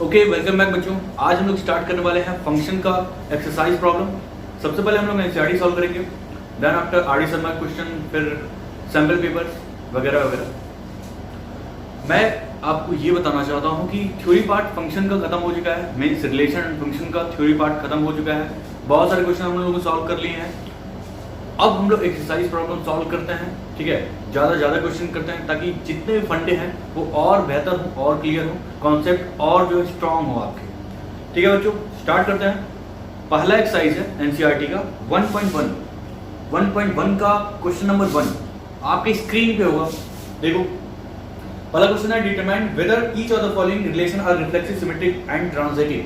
Okay, welcome back बच्चों। आज हम लोग स्टार्ट करने वाले हैं फंक्शन का एक्सरसाइज प्रॉब्लम। सबसे पहले हम लोग एनसीईआरटी सॉल्व करेंगे, then after RD Sharma question, फिर सैम्पल पेपर्स वगैरह वगैरह। मैं आपको ये बताना चाहता हूँ कि थ्योरी पार्ट फंक्शन का खत्म हो चुका है, मीन्स रिलेशन एंड फंक्शन का थ्योरी पार्ट खत्म हो चुका है। बहुत सारे क्वेश्चन हम लोगों ने सॉल्व कर लिए हैं। अब हम लोग एक्सरसाइज प्रॉब्लम सॉल्व करते हैं, ठीक है। ज़्यादा क्वेश्चन करते हैं ताकि जितने भी फंडे हैं वो और बेहतर हो और क्लियर हो, कॉन्सेप्ट और जो स्ट्रॉन्ग हो आपके। ठीक है बच्चों, स्टार्ट करते हैं। पहला एक्सरसाइज है एनसीईआरटी का 1.1 का क्वेश्चन नंबर 1 आपके स्क्रीन पे होगा। देखो, पहला क्वेश्चन है determine whether each of the following relation are reflexive, symmetric and transitive.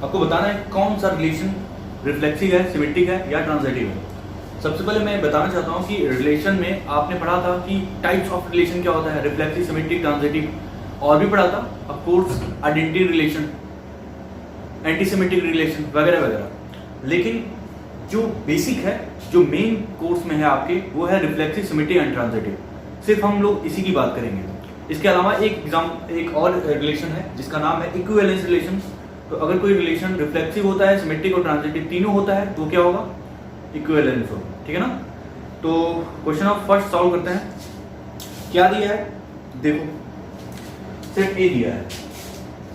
आपको बताना है कौन सा रिलेशन रिफ्लेक्सिव है, सिमेट्रिक है या ट्रांजिटिव है। सबसे पहले मैं बताना चाहता हूँ कि रिलेशन में आपने पढ़ा था कि टाइप्स ऑफ रिलेशन क्या होता है, रिफ्लेक्सिव, सिमेट्रिक, ट्रांजिटिव, और भी पढ़ा था of course identity relation, anti symmetric relation वगैरह वगैरह। लेकिन जो बेसिक है, जो मेन कोर्स में है आपके, वो है रिफ्लेक्सिव, सिमेट्रिक एंड ट्रांजिटिव। सिर्फ हम लोग इसी की बात करेंगे। इसके अलावा एक और रिलेशन है जिसका नाम है इक्विवेलेंस रिलेशन। तो अगर कोई रिलेशन रिफ्लेक्सिव होता है, सिमेट्रिक और ट्रांजिटिव तीनों होता है तो क्या होगा, इक्विवेलेंस हो, ठीक है ना। तो क्वेश्चन ऑफ फर्स्ट सॉल्व करते हैं। क्या दिया है, देखो सेट ए दिया है,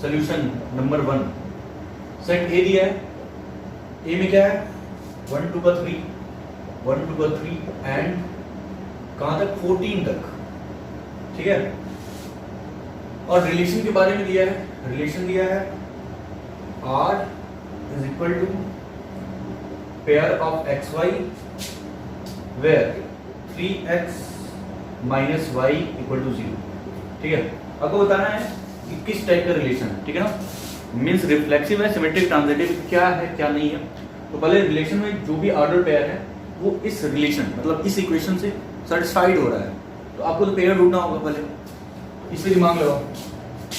सॉल्यूशन नंबर 1 सेट ए दिया है। ए में क्या है 1 2 का 3, 1 2 का 3 एंड कहां तक 14 तक, ठीक है। और रिलेशन के बारे में दिया है, रिलेशन दिया है R is equal to pair of xy where 3x minus y equal to 0, ठीक है। आपको बताना है कि किस टाइप का रिलेशन है, ठीक है ना। मीन्स रिफ्लेक्सिव है, सिमेट्रिक, ट्रांजिटिव क्या है क्या नहीं है। तो पहले रिलेशन में जो भी ऑर्डर पेयर है वो इस रिलेशन मतलब इस इक्वेशन से सेटिस्फाइड हो रहा है। तो आपको तो पेयर ढूंढना होगा पहले, इसलिए दिमाग लगाओ।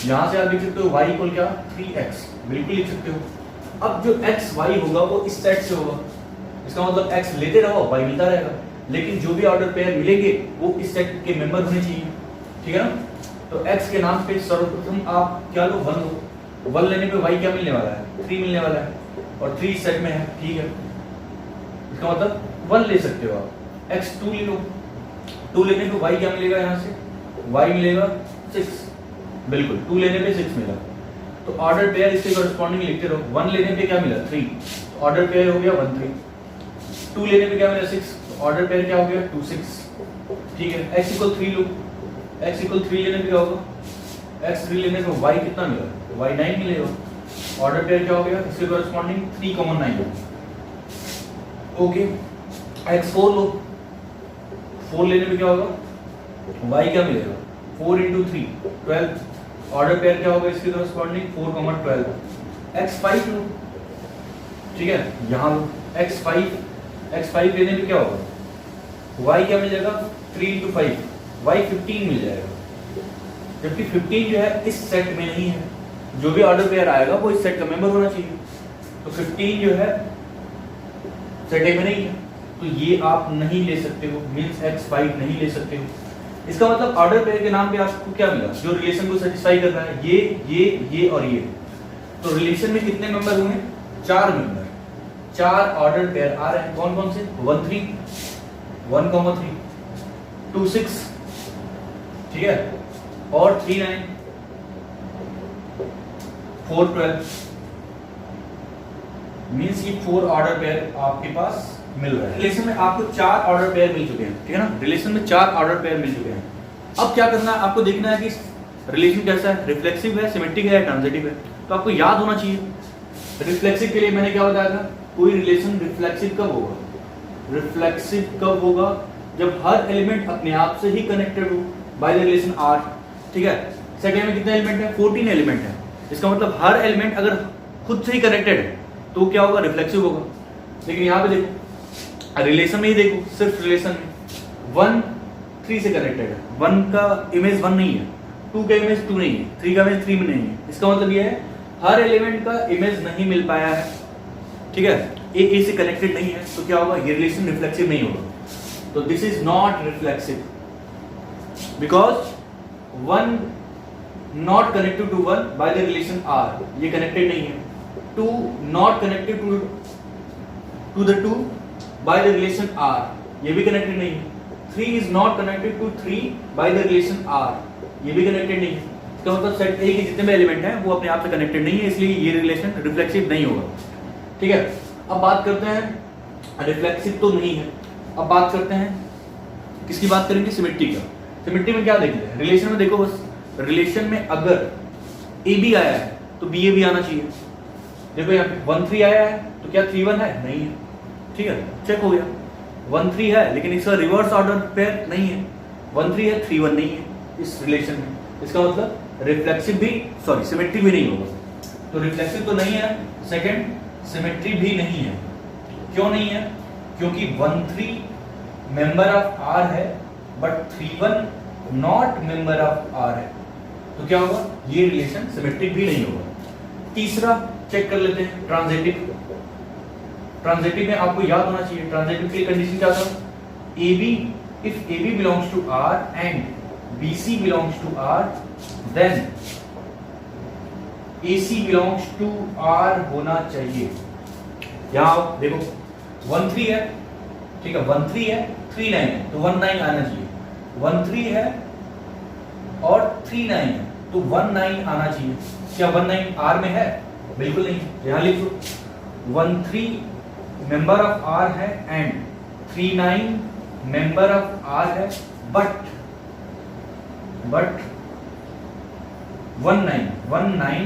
यहाँ से आप लिख सकते हो y इक्वल क्या 3x, बिल्कुल लिख सकते हो। अब जो x y होगा वो इस सेट से होगा, इसका मतलब x लेते रहो y मिलता रहेगा, लेकिन जो भी ऑर्डर पेयर मिलेंगे वो इस सेट के मेंबर होने चाहिए, ठीक है ना। तो x के नाम पे सर्वप्रथम आप क्या लो 1 लो, 1 लेने पे y क्या मिलने वाला है 3 मिलने वाला है, और 3 सेट में है, ठीक है। इसका मतलब 1 ले सकते हो आप। x 2 ले लो, 2 लेने पे y क्या मिलेगा, यहाँ से y मिलेगा 6, बिल्कुल 2 लेने पे 6 मिला। तो ऑर्डर पेयर इसके कॉरेस्पॉन्डिंग लिखते रहो। 1 लेने पे क्या मिला 3, ऑर्डर पेयर हो गया 1 3। 2 लेने पे क्या मिला 6, तो ऑर्डर पेयर क्या हो गया 2 6, ठीक है। x इक्वल 3 लो, x इक्वल 3 लेने पे क्या होगा, x 3 लेने पे y कितना मिला, y 9 मिलेगा। ऑर्डर पेयर क्या हो गया, इसके कॉरेस्पॉन्डिंग 3 9, ओके। x 4 लो, 4 लेने पे क्या होगा, y क्या मिलेगा 4 × 3 12। ऑर्डर पेयर क्या होगा इसके कॉरेस्पॉन्डिंग 4 12। x 5 लो, ठीक है, यहाँ लो x 5 लेने पे क्या होगा, y क्या मिल जाएगा 3 × 5, y 15 मिल जाएगा। जबकि 15 जो है इस सेट में नहीं है, जो भी ऑर्डर पेयर आएगा वो इस सेट का मेंबर होना चाहिए। तो 15 जो है सेट ए में नहीं है, तो ये आप नहीं ले सकते हो, मींस x 5 नहीं ले सकते हो। इसका मतलब ऑर्डर पेयर के नाम पे आपको क्या मिला, जो रिलेशन को सेटिस्फाई कर रहा है, ये और ये। तो रिलेशन में कितने मेंबर होंगे, 4 मेंबर, 4 ऑर्डर पेयर आ रहे हैं। कौन कौन से, 1 3, 1 3, 2 6, ठीक है, और 3 9, 4 12। मींस ये 4 ऑर्डर पेयर आपके पास मिल रहा है। रिलेशन में आपको 4 ऑर्डर पेयर मिल चुके हैं, ठीक है ना। रिलेशन में 4 ऑर्डर पेयर मिल चुके हैं। अब क्या करना है, आपको देखना है कि रिलेशन कैसा है, रिफ्लेक्सिव है, सिमेट्रिक है, ट्रांजिटिव है। तो आपको याद होना चाहिए। रिफ्लेक्सिव के लिए मैंने क्या बताया था, कोई रिलेशन रिफ्लेक्सिव कब होगा, रिफ्लेक्सिव कब होगा, जब हर एलिमेंट अपने आप से ही कनेक्टेड हो बाय द रिलेशन R, ठीक है। सेकंड में कितने एलिमेंट है, 14 एलिमेंट है। इसका मतलब हर एलिमेंट अगर खुद से ही कनेक्टेड है तो क्या होगा, रिफ्लेक्सिव होगा। लेकिन यहाँ पे देखो रिलेशन में ही देखो, सिर्फ रिलेशन में 1 3 से कनेक्टेड है, 1 का इमेज 1 नहीं है, 2 का इमेज 2 नहीं है, 3 का इमेज 3 में नहीं है। इसका मतलब ये है हर एलिमेंट का इमेज नहीं मिल पाया है, ठीक है, ए से कनेक्टेड नहीं है, तो क्या होगा, ये रिलेशन रिफ्लेक्सिव नहीं होगा। तो this is not reflexive because 1 not connected to one by the relation R, ये कनेक्टेड नहीं है। Two not connected to the two by the relation R, ये भी कनेक्टेड नहीं है। Three is not connected to three by the relation R, ये भी connected नहीं है। इसका मतलब सेट ए के जितने भी एलिमेंट हैं वो अपने आप से कनेक्टेड नहीं है, इसलिए ये रिलेशन रिफ्लेक्सिव नहीं होगा। ठीक है, अब बात करते हैं रिफ्लेक्सिव तो नहीं है, अब बात करते हैं किसकी बात करेंगे, सिमेट्री का। सिमेट्री में क्या देखते हैं, रिलेशन में देखो बस, रिलेशन में अगर ए बी आया है तो बी ए भी आना चाहिए। देखो यहाँ पे 1 3 आया है तो क्या 3 1 है, नहीं है। ठीक है, चेक हो गया। 1 3 है लेकिन इसका रिवर्स ऑर्डर पेयर नहीं है, 1 3 है 3 1 नहीं है इस रिलेशन में। इसका मतलब रिफ्लेक्सिव भी, सॉरी सिमेट्री भी नहीं होगा। तो रिफ्लेक्सिव तो नहीं है, सेकंड सिमेट्री भी नहीं है। क्यों नहीं है, क्योंकि 1 3 मेंबर ऑफ आर है but 3 1 not member of R है, तो क्या होगा, ये रिलेशन सिमेट्रिक भी नहीं होगा। तीसरा चेक कर लेते हैं ट्रांजिटिव। ट्रांजिटिव में आपको याद होना चाहिए, ट्रांजिटिव की कंडीशन क्या था, A B, if A B belongs to R and B C belongs to R then A C belongs to R होना चाहिए। यहां देखो 1 3 है, ठीक है, 1 3 है 3 9 है तो 1 9 आना चाहिए। 1 3 है और 3 9 है तो 1 9 आना चाहिए। क्या 1 9 आर में है, बिल्कुल नहीं। यहां लिख दो 1 3 मेंबर ऑफ आर है एंड 3 9 मेंबर ऑफ आर है but 1 9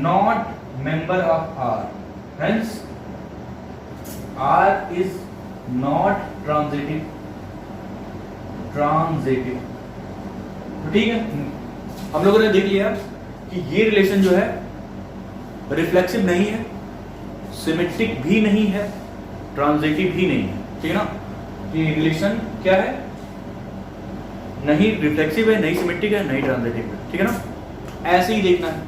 not member of R, hence R is not transitive. तो ठीक है, हम लोगों ने देख लिया कि ये रिलेशन जो है रिफ्लेक्सिव नहीं है, सिमेट्रिक भी नहीं है, ट्रांजिटिव भी नहीं है। ठीक है ना, ये रिलेशन क्या है, नहीं रिफ्लेक्सिव है, नहीं सिमेट्रिक है, नहीं ट्रांजिटिव है। ठीक है ना, ऐसे ही देखना है।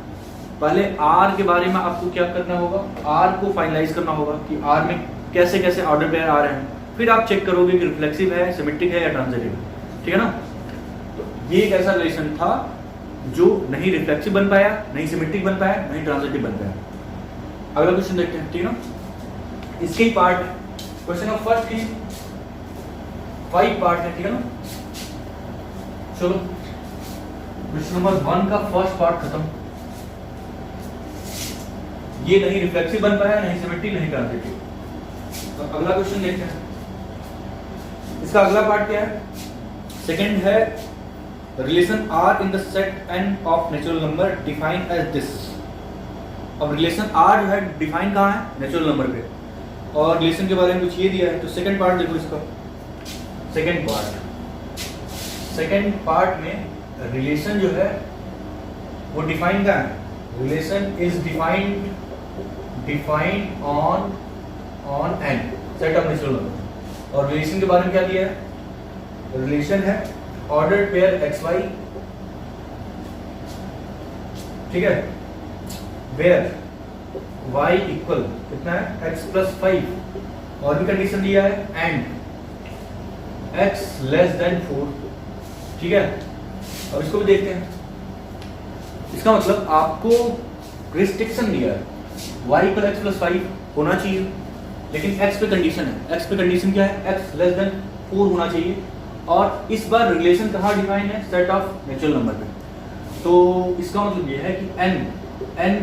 पहले आर के बारे में आपको क्या करना होगा, आर को फाइनलाइज करना होगा कि आर में कैसे कैसे ऑर्डर पेयर आ रहे हैं, फिर आप चेक करोगे कि रिफ्लेक्सिव है, सिमेट्रिक है या ट्रांजिटिव है। ठीक है ना, तो ये एक ऐसा रिलेशन था जो नहीं रिफ्लेक्सिव बन पाया, नहीं सिमेट्रिक बन पाया, नहीं ट्रांजिटिव बन पाया। अगला क्वेश्चन देखते हैं। ठीक है ना, इसके ही पार्ट, क्वेश्चन ऑफ फर्स्ट की 5 पार्ट है। ठीक है ना, चलो क्वेश्चन नंबर 1 का फर्स्ट पार्ट खत्म। ये नहीं रिफ्लेक्सिव बन पाया, नहीं सिमेट्रिक, नहीं ट्रांजिटिव। तो अगला क्वेश्चन देखते हैं। इसका अगला पार्ट क्या है, सेकंड है relation R in the set N of natural number define as this. अब रिलेशन आर जो है डिफाइन कहाँ है, नेचुरल नंबर पे, और रिलेशन के बारे में कुछ ये दिया है। तो सेकंड पार्ट देखो इसका, सेकंड पार्ट में रिलेशन जो है वो डिफाइन कहाँ है, relation is defined on an set of natural number. और रिलेशन के बारे में क्या दिया है, रिलेशन है ऑर्डर्ड पेयर एक्स वाई, ठीक है, वेयर y इक्वल कितना है x प्लस 5, और भी कंडीशन दिया है एंड x लेस देन 4। ठीक है, अब इसको भी देखते हैं। इसका मतलब आपको रिस्ट्रिक्शन दिया है, y इक्वल x प्लस 5 होना चाहिए, लेकिन x पे कंडीशन है। x पे कंडीशन क्या है, x लेस देन 4 होना चाहिए। और इस बार रिलेशन कहाँ डिफाइन है, सेट ऑफ नेचुरल नंबर पे। तो इसका मतलब ये है कि n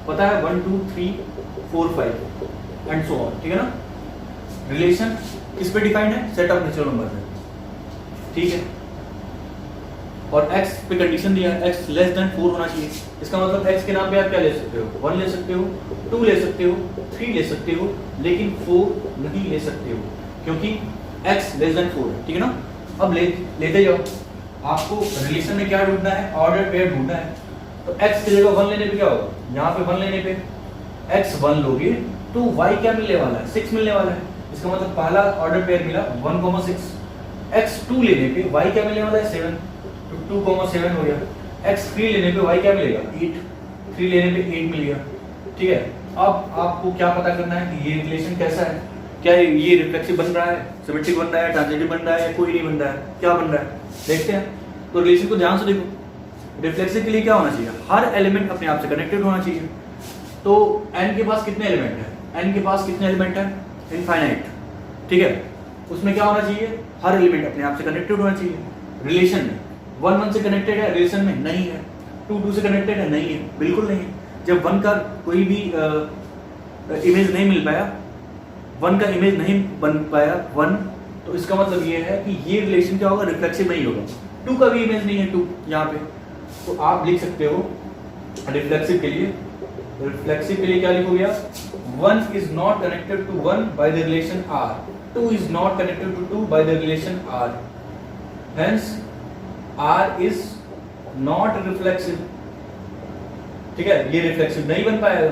पता है 1 2 3 4 5 एंड सो ऑन। ठीक है ना, रिलेशन किस पे डिफाइंड है, सेट ऑफ नेचुरल नंबर पे। ठीक है, और x पे कंडीशन दिया है x लेस देन 4 होना चाहिए। इसका मतलब x के नाम पे आप क्या ले सकते हो, 1 ले सकते हो, 2 ले सकते हो, 3 ले सकते हो, लेकिन 4 नहीं ले सकते हो क्योंकि x लेस देन 4 है। ठीक है ना, अब लेते जाओ। आपको रिलेशन में क्या ढूंढना है, ऑर्डर पेयर ढूंढना है। तो x की जगह 1 लेने पे क्या होगा, यहाँ पे 1 लेने पे x 1 लोगे तो y क्या मिलने वाला है, 6 मिलने वाला है। इसका मतलब पहला ऑर्डर पेयर मिला 1,6। x 2 लेने पे y क्या मिलने वाला है, 7, तो 2,7 हो गया। x 3 लेने पे y क्या मिलेगा, 8, 3 लेने पे 8 मिल गया। ठीक है, अब आपको क्या पता करना है कि ये रिलेशन कैसा है, क्या ये रिफ्लेक्सिव बन रहा है, सिमेट्रिक बन रहा है, ट्रांजिटिव बन रहा है, कोई नहीं बन रहा है, क्या बन रहा है, देखते हैं। तो रिलेशन को ध्यान से देखो, रिफ्लेक्सिव के लिए क्या होना चाहिए, हर एलिमेंट अपने आप से कनेक्टेड होना चाहिए। तो n के पास कितने एलिमेंट है, n के पास कितने एलिमेंट है, इनफाइनाइट, ठीक है। उसमें क्या होना चाहिए, हर एलिमेंट अपने आप से कनेक्टेड होना चाहिए। रिलेशन में 1 1 से कनेक्टेड है, रिलेशन में नहीं है। 2 2 से कनेक्टेड है, नहीं है, बिल्कुल नहीं है। जब 1 का कोई भी इमेज नहीं मिल पाया, 1 का इमेज नहीं बन पाया 1, तो इसका मतलब ये है कि ये रिलेशन क्या होगा, रिफ्लेक्सिव नहीं होगा। 2 का भी इमेज नहीं है 2 यहाँ पे, तो आप लिख सकते हो रिफ्लेक्सिव के लिए, रिफ्लेक्सिव के लिए क्या लिखोगे आप, 1 is not connected to 1 by the relation R, 2 is not connected to 2 by the relation R, hence R is not reflexive, ठीक है, ये रिफ्लेक्सिव नहीं बन पाएगा,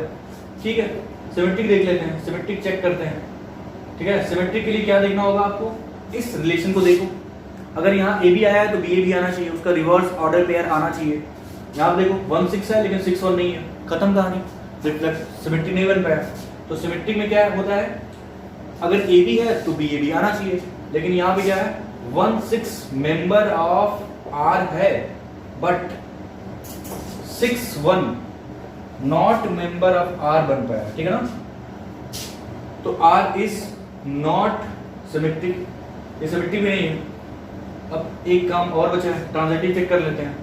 ठीक है। सिमेट्रिक देख लेते हैं, सिमेट्रिक चेक करते हैं, ठीक है। सिमेट्रिक के लिए क्या देखना होगा आपको, इस रिलेशन को देखो, अगर यहाँ ए बी आया है तो बी ए भी आना चाहिए, उसका रिवर्स ऑर्डर पेयर आना चाहिए। यहाँ देखो 1 6 है लेकिन 6 1 नहीं है, खत्म कहानी, रिफ्लेक्स सिमेट्रिक नहीं बन पाया। तो सिमेट्रिक में क्या होता है, अगर ए बी है तो बी ए भी आना चाहिए, लेकिन यहाँ पे क्या है 1 6 मेंबर ऑफ आर है, but 6 1 not member of R बन पाया, ठीक है ना। तो आर इज नॉट सिमेट्रिक, ये सिमेट्रिक भी नहीं है। अब एक काम और बचा है, ट्रांजिटिव चेक कर लेते हैं।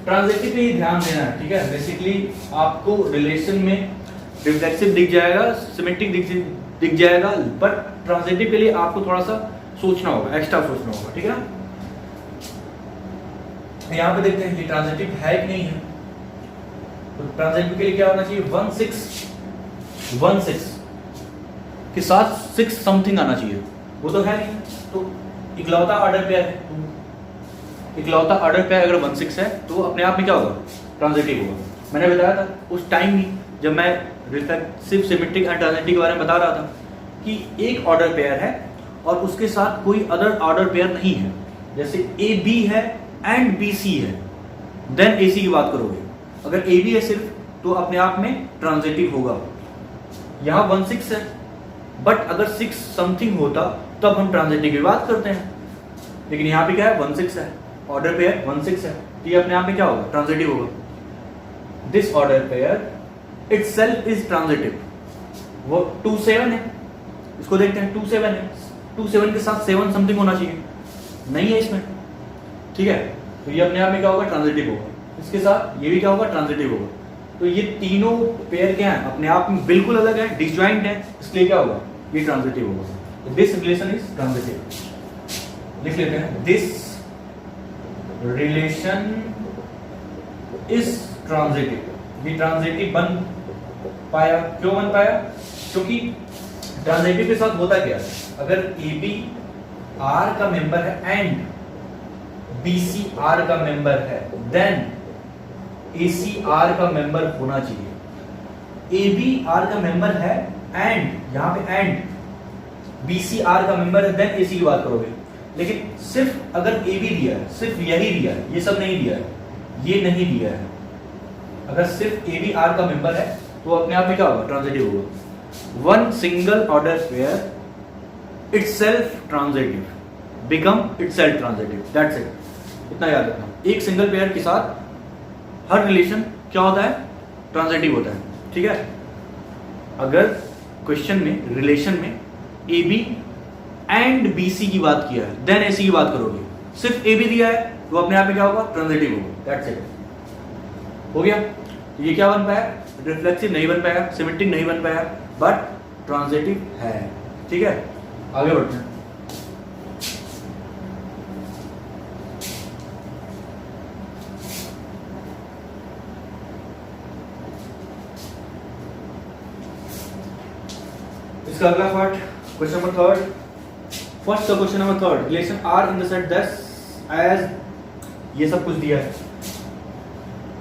ट्रांजिटिव पे ही ध्यान देना है, ठीक है। बेसिकली आपको रिलेशन में रिफ्लेक्सिव दिख जाएगा, सिमेट्रिक दिख जाएगा, बट ट्रांजिटिव के लिए आपको थोड़ा सा सोचना होगा, एक्स्ट्रा सोचना होगा, ठीक है ना। यहाँ पे देखते हैं ये ट्रांजिटिव है कि नहीं है। तो ट्रांजिटिव के लिए क्या होना चाहिए, 1 6 के साथ 6 समथिंग आना चाहिए, वो तो है नहीं। तो इकलौता ऑर्डर पेयर है, इकलौता ऑर्डर पेयर अगर 1 6 है तो अपने आप में क्या होगा, ट्रांजिटिव होगा। मैंने बताया था उस टाइम ही जब मैं रिफ्लेक्सिव सिमेट्रिक एंड ट्रांजिटिव के बारे में बता रहा था कि एक ऑर्डर पेयर है और उसके साथ कोई अदर ऑर्डर पेयर नहीं है, जैसे ए बी है एंड बी सी है, देन ए सी की बात करोगे। अगर ए बी है सिर्फ तो अपने आप में ट्रांजिटिव होगा। यहाँ 1 6 है, बट अगर 6 समथिंग होता तब हम ट्रांजिटिव की बात करते हैं, लेकिन यहाँ पे क्या है 1 6 है, ऑर्डर पेयर 1 6 है, तो ये अपने आप में क्या होगा, ट्रांजिटिव होगा। This order pair itself is transitive. वो 2 7 है, इसको देखते हैं, 2 7 है, 2 7 के साथ 7 समथिंग होना चाहिए, नहीं है इसमें, ठीक है। तो ये अपने आप में क्या होगा, ट्रांजिटिव होगा। इसके साथ ये भी क्या होगा, ट्रांजिटिव होगा। तो ये तीनों पेयर क्या है, अपने आप में बिल्कुल अलग है, डिसजॉइंट है, इसलिए क्या होगा, ये ट्रांजिटिव होगा। This relation is transitive. लिख लेते हैं, दिस रिलेशन इज ट्रांजिटिव। ये ट्रांजिटिव बन पाया, क्यों बन पाया, क्योंकि ट्रांजिटिव के साथ होता क्या है, अगर ए बी आर का मेंबर है एंड बी सी आर का मेंबर है, देन ए सी आर का मेंबर होना चाहिए। ए बी आर का मेंबर है एंड, यहाँ पे एंड बी सी आर का मेंबर है, देन ए सी की बात करोगे। लेकिन सिर्फ अगर ए बी दिया है, सिर्फ यही दिया है, ये सब नहीं दिया है, ये नहीं दिया है, अगर सिर्फ ए बी आर का मेंबर है तो अपने आप में क्या होगा, ट्रांजिटिव होगा। One single order pair itself transitive become itself transitive, that's it. इतना याद रखना, एक सिंगल पेयर के साथ हर रिलेशन क्या होता है, ट्रांजिटिव होता है, ठीक है। अगर क्वेश्चन में रिलेशन में A B and B C की बात किया है, देन ए सी की बात करोगे, सिर्फ ए बी दिया है तो अपने आप में क्या होगा, ट्रांजिटिव होगा, दैट्स इट। हो गया। ये क्या बन पाया, रिफ्लेक्सिव नहीं बन पाया, सिमेट्रिक नहीं बन पाया, बट ट्रांजिटिव है, ठीक है। आगे बढ़ते हैं। इसका अगला part, question number third. First का question number third, relation R in the set that as, ये सब कुछ दिया है।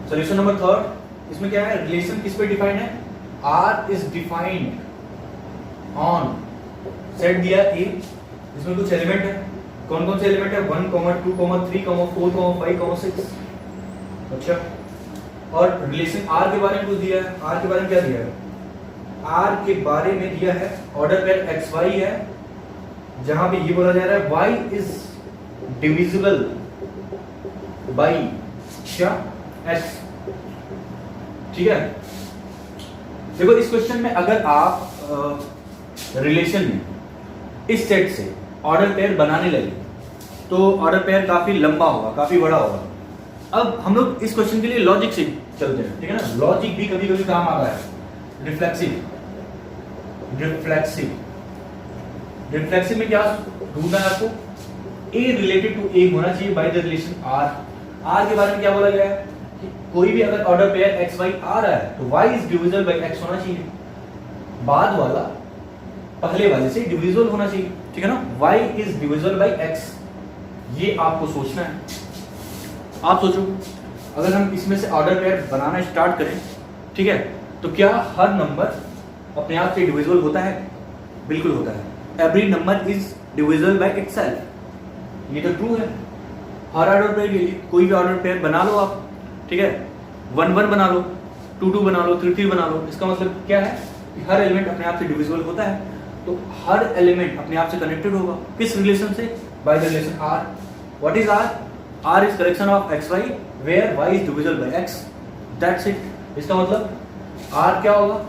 सॉल्यूशन नंबर थर्ड, इसमें क्या है, रिलेशन किस पे डिफाइंड है, R is defined on set दिया ए, इसमें कुछ एलिमेंट है, कौन कौन से एलिमेंट है, 1, 2, 3, 4, 5, 6। अच्छा, और रिलेशन आर के बारे में कुछ दिया है। आर के बारे में क्या दिया है, आर के बारे में दिया है ऑर्डर पेयर एक्स वाई है, जहां पे ये बोला जा रहा है वाई इज डिविजिबल बाई क्या, x, ठीक है। देखो इस क्वेश्चन में अगर आप रिलेशन में इस सेट से ऑर्डर पेयर बनाने लगे तो ऑर्डर पेयर काफी लंबा होगा, काफी बड़ा होगा। अब हम लोग इस क्वेश्चन के लिए लॉजिक से चलते हैं, ठीक है ना। लॉजिक भी कभी कभी काम आता है। रिफ्लेक्सिव में क्या ढूंढना है आपको, A रिलेटेड टू A होना चाहिए bye the relation R। R के बारे में क्या बोला गया है कि कोई भी अगर ऑर्डर पेयर x y आ रहा है तो y is divisible by x होना चाहिए, बाद वाला पहले वाले से डिविजिबल होना चाहिए, ठीक है ना। y is divisible by x, ये आपको सोचना है। आप सोचो अगर हम इसमें से ऑर्डर पेयर बनाना स्टार्ट करें, ठीक है, तो क्या हर नंबर अपने आप से डिविजिबल होता है? बिल्कुल होता है। Every number is divisible by itself, ये तो ट्रू है। हर ऑर्डर पेयर के लिए कोई भी ऑर्डर पेयर बना लो आप, ठीक है, 1 1 बना लो, 2 2 बना लो, 3 3 बना लो। इसका मतलब क्या है कि हर एलिमेंट अपने आप से डिविजिबल होता है, तो हर एलिमेंट अपने आप से कनेक्टेड होगा। किस रिलेशन से? By the relation R। What is R? R is collection of x y where y is divisible by x, that's it. इसका मतलब R क्या होगा?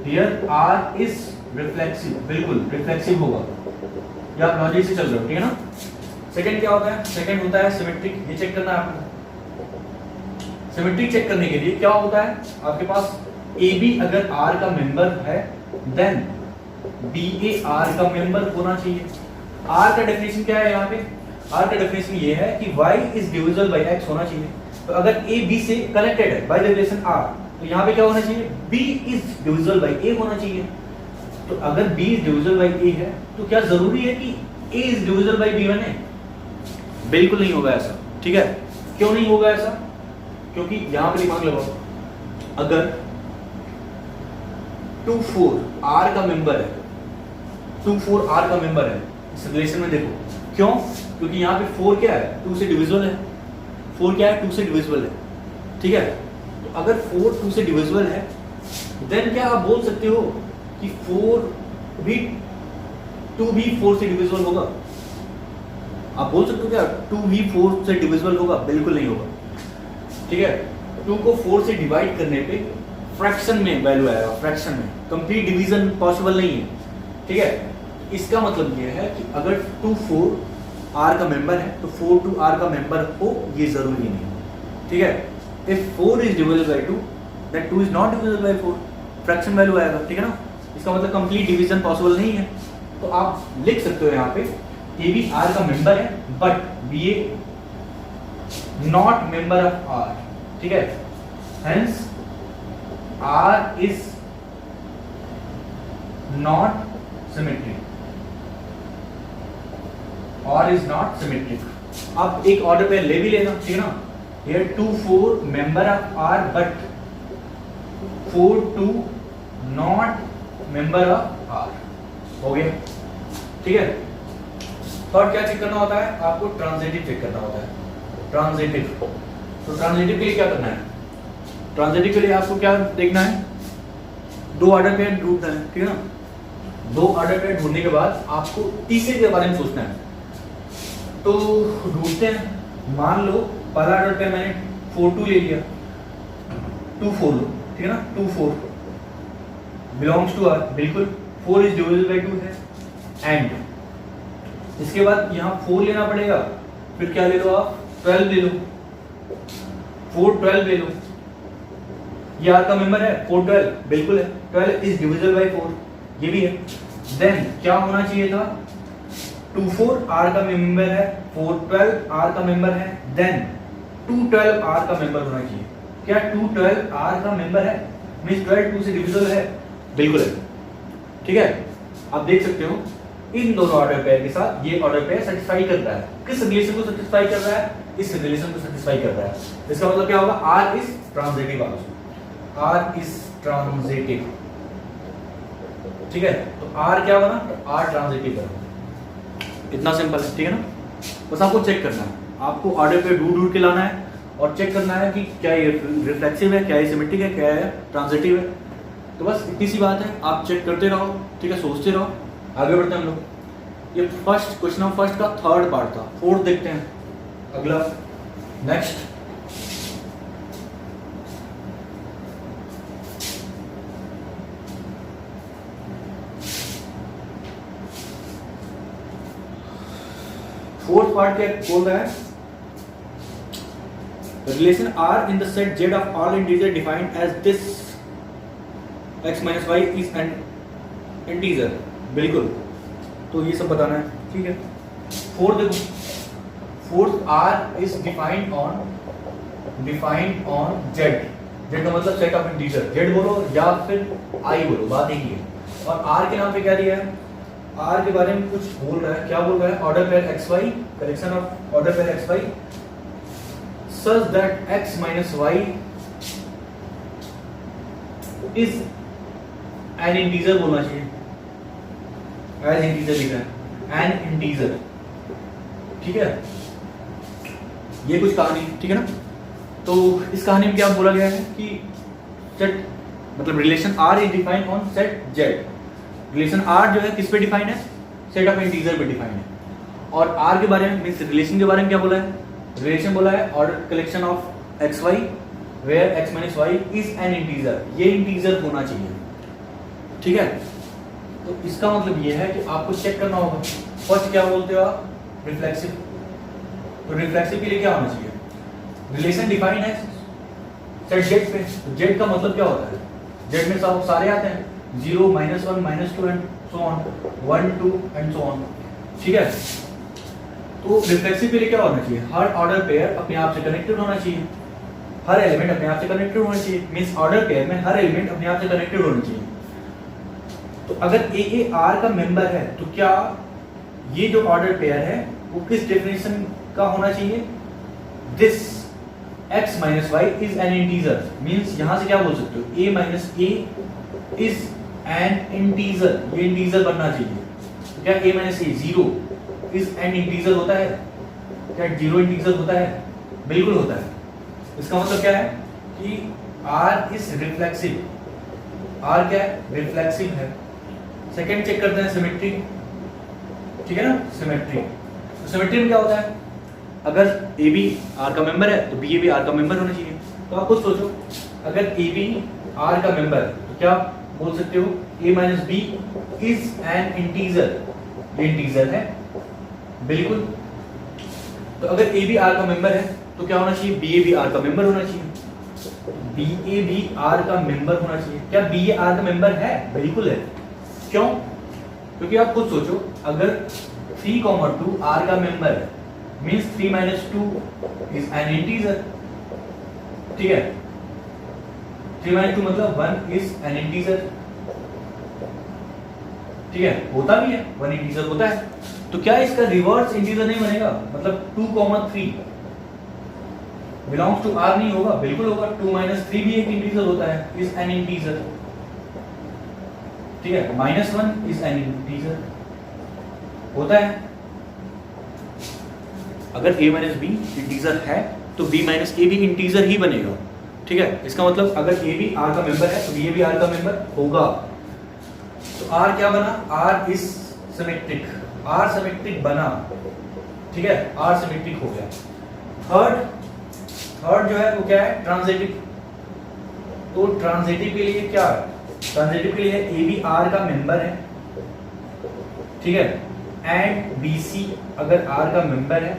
हियर R इज रिफ्लेक्सिव, बिल्कुल रिफ्लेक्सिव होगा। या आप लॉजिक से चल रहे हो, ठीक है ना। सेकंड क्या होता है? सेकंड होता है सिमेट्रिक। ये चेक करना है आपको। सिमेट्रिक चेक करने के लिए क्या होता है, आपके पास AB अगर R का मेंबर है देन BA R का मेंबर होना चाहिए। R का डेफिनेशन क्या है यहाँ पे? R का डेफिनेशन ये है कि y is divisible by x होना चाहिए। तो अगर A B से कनेक्टेड है बाय द रिलेशन R, तो यहाँ पे क्या होना चाहिए? B is divisible bye A होना चाहिए। तो अगर B is divisible bye A है तो क्या जरूरी है कि A is divisible bye B बने? बिल्कुल नहीं होगा ऐसा, ठीक है। क्यों नहीं होगा ऐसा? क्योंकि यहां पे दिमाग लगाओ, अगर 2 4 R का मेंबर है, 2 4 R का मेंबर है इस रिलेशन में, देखो क्यों? क्योंकि यहाँ पे 4 क्या है? 2 से डिविजिबल है। 4 क्या है? 2 से डिविजिबल है, ठीक है। तो अगर 4 2 से डिविजिबल है देन क्या आप बोल सकते हो कि 2 भी 4 से डिविजिबल होगा? आप बोल सकते हो क्या 2 भी 4 से डिविजिबल होगा? बिल्कुल नहीं होगा, ठीक है। 2 को 4 से डिवाइड करने पे फ्रैक्शन में वैल्यू आएगा, फ्रैक्शन में। कंप्लीट डिवीजन पॉसिबल नहीं है, ठीक है। इसका मतलब ये है कि अगर 2 4 R का मेंबर है तो 4 2 R का मेंबर हो, ये जरूरी नहीं है, ठीक है। If 4 is divisible bye 2 then 2 is not divisible by 4, fraction value आएगा, ठीक है ना। इसका मतलब कंप्लीट डिवीजन पॉसिबल नहीं है। तो आप लिख सकते हो यहाँ पे A भी R का मेंबर है but BA not member of R, ठीक है। Hence R is not symmetric, और इज नॉट सिमेट्रिक। आप एक ऑर्डर पे ले भी लेना, ठीक है ना। Here 2 4 member of R but 4 2 not member of R, हो गया, ठीक है। थर्ड क्या चेक करना होता है आपको? ट्रांजिटिव चेक करना होता है। ट्रांजिटिव, तो ट्रांजिटिव के लिए क्या करना है? ट्रांजिटिव के लिए आपको क्या देखना है? 2 ऑर्डर पेयर ढूंढना है, ठीक है ना। 2 ऑर्डर पेयर ढूंढने के बाद आपको तीसरे के बारे में सोचना है। तो ढूंढते हैं। मान लो पहला ऑर्डर पेयर मैंने 4 2 ले लिया, 2 4 लो, ठीक है ना। 2 4 बिलोंग्स टू R, बिल्कुल 4 इज डिविजिबल बाय 2 है। एंड इसके बाद यहाँ 4 लेना पड़ेगा, फिर क्या ले लो आप? 12 ले लो, 4 12 ले लो। ये R का मेंबर है 4 12, बिल्कुल है। 12 इज डिविजिबल बाय 4, ये भी है। देन क्या होना चाहिए था? 2 4 R का मेंबर है, 4 12 R का मेंबर है, देन 2 12 R का मेंबर होना चाहिए। क्या 2 12 R का मेंबर है? मींस 12 2 से डिविजिबल है, बिल्कुल है, ठीक है। आप देख सकते हो इन दोनों ऑर्डर पेयर के साथ ये ऑर्डर पेयर सेटिस्फाई करता है। किस रिलेशन को सेटिस्फाई कर रहा है? इस रिलेशन को सेटिस्फाई कर रहा है। इसका मतलब क्या होगा? R is transitive also, R is transitive, ठीक है। तो R क्या बना? तो R ट्रांजिटिव बना। इतना सिंपल है, ठीक है ना। बस आपको चेक करना है, आपको ऑर्डर पेयर ढूंढ के लाना है और चेक करना है कि क्या ये रिफ्लेक्सिव है, क्या ये सिमेट्रिक है, क्या है ट्रांजिटिव है। तो बस इतनी सी बात है, आप चेक करते रहो, ठीक है, सोचते रहो। आगे बढ़ते हैं हम लोग। ये फर्स्ट क्वेश्चन ऑफ फर्स्ट का थर्ड पार्ट था। फोर्थ देखते हैं अगला, नेक्स्ट। फोर्थ पार्ट क्या बोल रहा है, relation R in the set Z of all integer defined as this x minus Y is an integer, बिल्कुल, तो ये सब बताना है, ठीक है। फोर्थ देखो, fourth R is defined on Z, Z का मतलब सेट ऑफ इंटीजर, जेड बोलो या फिर आई बोलो, बात एक ही है। और आर के नाम पे क्या दिया है, आर के बारे में कुछ बोल रहा है, क्या बोल रहा है, order pair X Y, collection of order pair X Y such that x minus y is an integer बोलना चाहिए, as integer लिखा है, an integer, ठीक है। ये कुछ कहानी, ठीक है ना। तो इस कहानी में क्या बोला गया है कि सेट मतलब relation R is defined on set Z, relation R जो है किस पे डिफाइंड है, सेट ऑफ इंटीजर पे डिफाइंड है। और R के बारे में मींस रिलेशन के बारे में क्या बोला है, रिलेशन बोला है order collection of X Y where x minus Y is an integer, ये इंटीजर होना चाहिए, ठीक है। तो इसका मतलब ये है कि आपको चेक करना होगा, फर्स्ट क्या बोलते हो आप, रिफ्लेक्सिव, तो रिफ्लेक्सिव के लिए क्या होना चाहिए, रिलेशन डिफाइन है सेट जेड पे, तो जेड का मतलब क्या होता है, जेड में सब सारे आते हैं, 0 -1 -2 and so on, 1 2 and so on, ठीक है। तो रिफ्लेक्सिव के लिए क्या होना चाहिए, हर ऑर्डर पेयर अपने आप से कनेक्टेड होना चाहिए, हर एलिमेंट अपने आप से कनेक्टेड होना चाहिए, मींस ऑर्डर पेयर में हर एलिमेंट अपने आप से कनेक्टेड होना चाहिए। तो अगर ए आर का मेंबर है तो क्या ये जो ऑर्डर पेयर है वो किस डेफिनेशन का होना चाहिए, this x minus Y is an integer, means यहां से क्या बोल सकते हो, a minus a is an integer, ये इंटीजर बनना चाहिए। तो क्या a minus a 0 is an integer होता है, क्या 0 इंटीजर होता है, बिल्कुल होता है। इसका मतलब क्या है कि R इज रिफ्लेक्सिव, R क्या है, रिफ्लेक्सिव है। सेकंड चेक करते हैं सिमेट्री, ठीक है ना, सिमेट्री। तो सिमेट्री में क्या होता है, अगर ए बी आर का मेंबर है तो बी ए भी आर का मेंबर होना चाहिए। तो आप खुद सोचो, अगर ए बी आर का मेंबर है तो क्या बोल सकते हो, a minus b is an integer, ये इंटीजर है, बिल्कुल। तो अगर ए बी आर का मेंबर है तो क्या होना चाहिए, बी ए भी आर का मेंबर होना चाहिए, बी ए भी आर का मेंबर होना चाहिए। क्या बी ए आर का मेंबर है, बिल्कुल है। क्यों, क्योंकि आप खुद सोचो, अगर 3,2 आर का मेंबर है मींस 3 - 2 इज एन इंटीजर, ठीक है, 3 - 2 मतलब 1 इज एन इंटीजर, ठीक है, होता भी है, 1 इंटीजर होता है। तो क्या इसका रिवर्स इंटीजर नहीं बनेगा, मतलब 2,3 बिलोंग्स टू आर नहीं होगा, बिल्कुल होगा। 2 - 3 भी एक इंटीजर होता है, इज एन इंटीजर, ठीक है, -1 इज एन इंटीजर होता है। अगर a माइनस बी इंटीजर है तो b माइनस ए भी इंटीजर ही बनेगा, ठीक है। इसका मतलब अगर a भी r का मेंबर है तो b भी r का मेंबर होगा। तो r क्या बना, r is symmetric, r symmetric बना, ठीक है, r सिमेट्रिक हो गया। थर्ड जो है वो क्या है, ट्रांजिटिव। तो ट्रांजिटिव के लिए क्या है, ट्रांजिटिव के लिए ए बी आर का मेंबर है, ठीक है, एंड बी सी अगर आर का मेंबर है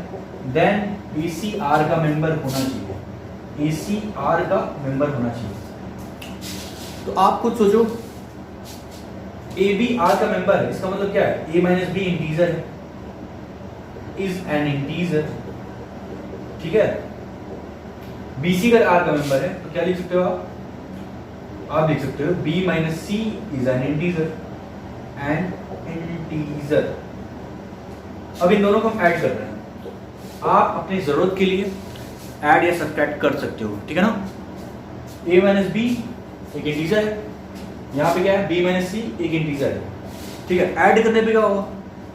देन ए सी आर का मेंबर होना चाहिए, ए सी आर का मेंबर होना चाहिए। तो आप खुद सोचो, ए बी आर का मेंबर है, इसका मतलब क्या है, ए माइनस बी इंटीजर है, इज एन इंटीजर, ठीक है। बी सी अगर आर का मेंबर है तो क्या लिख सकते हो आप लिख सकते हो b minus C is an integer, an integer. अब इन दोनों को हम ऐड कर रहे हैं, आप अपनी जरूरत के लिए ऐड या सब्ट्रैक्ट कर सकते हो, ठीक है ना। a माइनस बी एक इंटीजर है, यहाँ पे क्या है, b माइनस सी एक इंटीजर है, ठीक है। ऐड करने पे क्या होगा,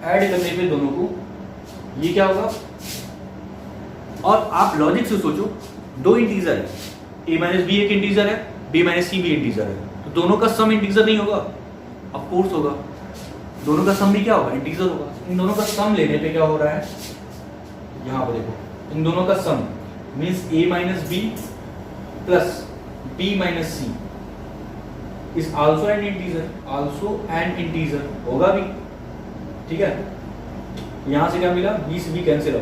ऐड करने पे दोनों को ये क्या होगा, और आप लॉजिक से सोचो, दो इंटीजर है, a माइनस बी एक इंटीजर है, b माइनस सी भी इंटीजर है, तो दोनों का सम इंटीजर नहीं होगा, ऑफ कोर्स होगा, दोनों का सम भी क्या होगा, इंटीजर होगा। इन दोनों का सम लेने पे क्या हो रहा है, यहाँ पर देखो, इन दोनों का sum means a minus b plus b minus C is also an integer, also an integer होगा भी, ठीक है। यहाँ से क्या मिला, बी से बी कैंसिल हो,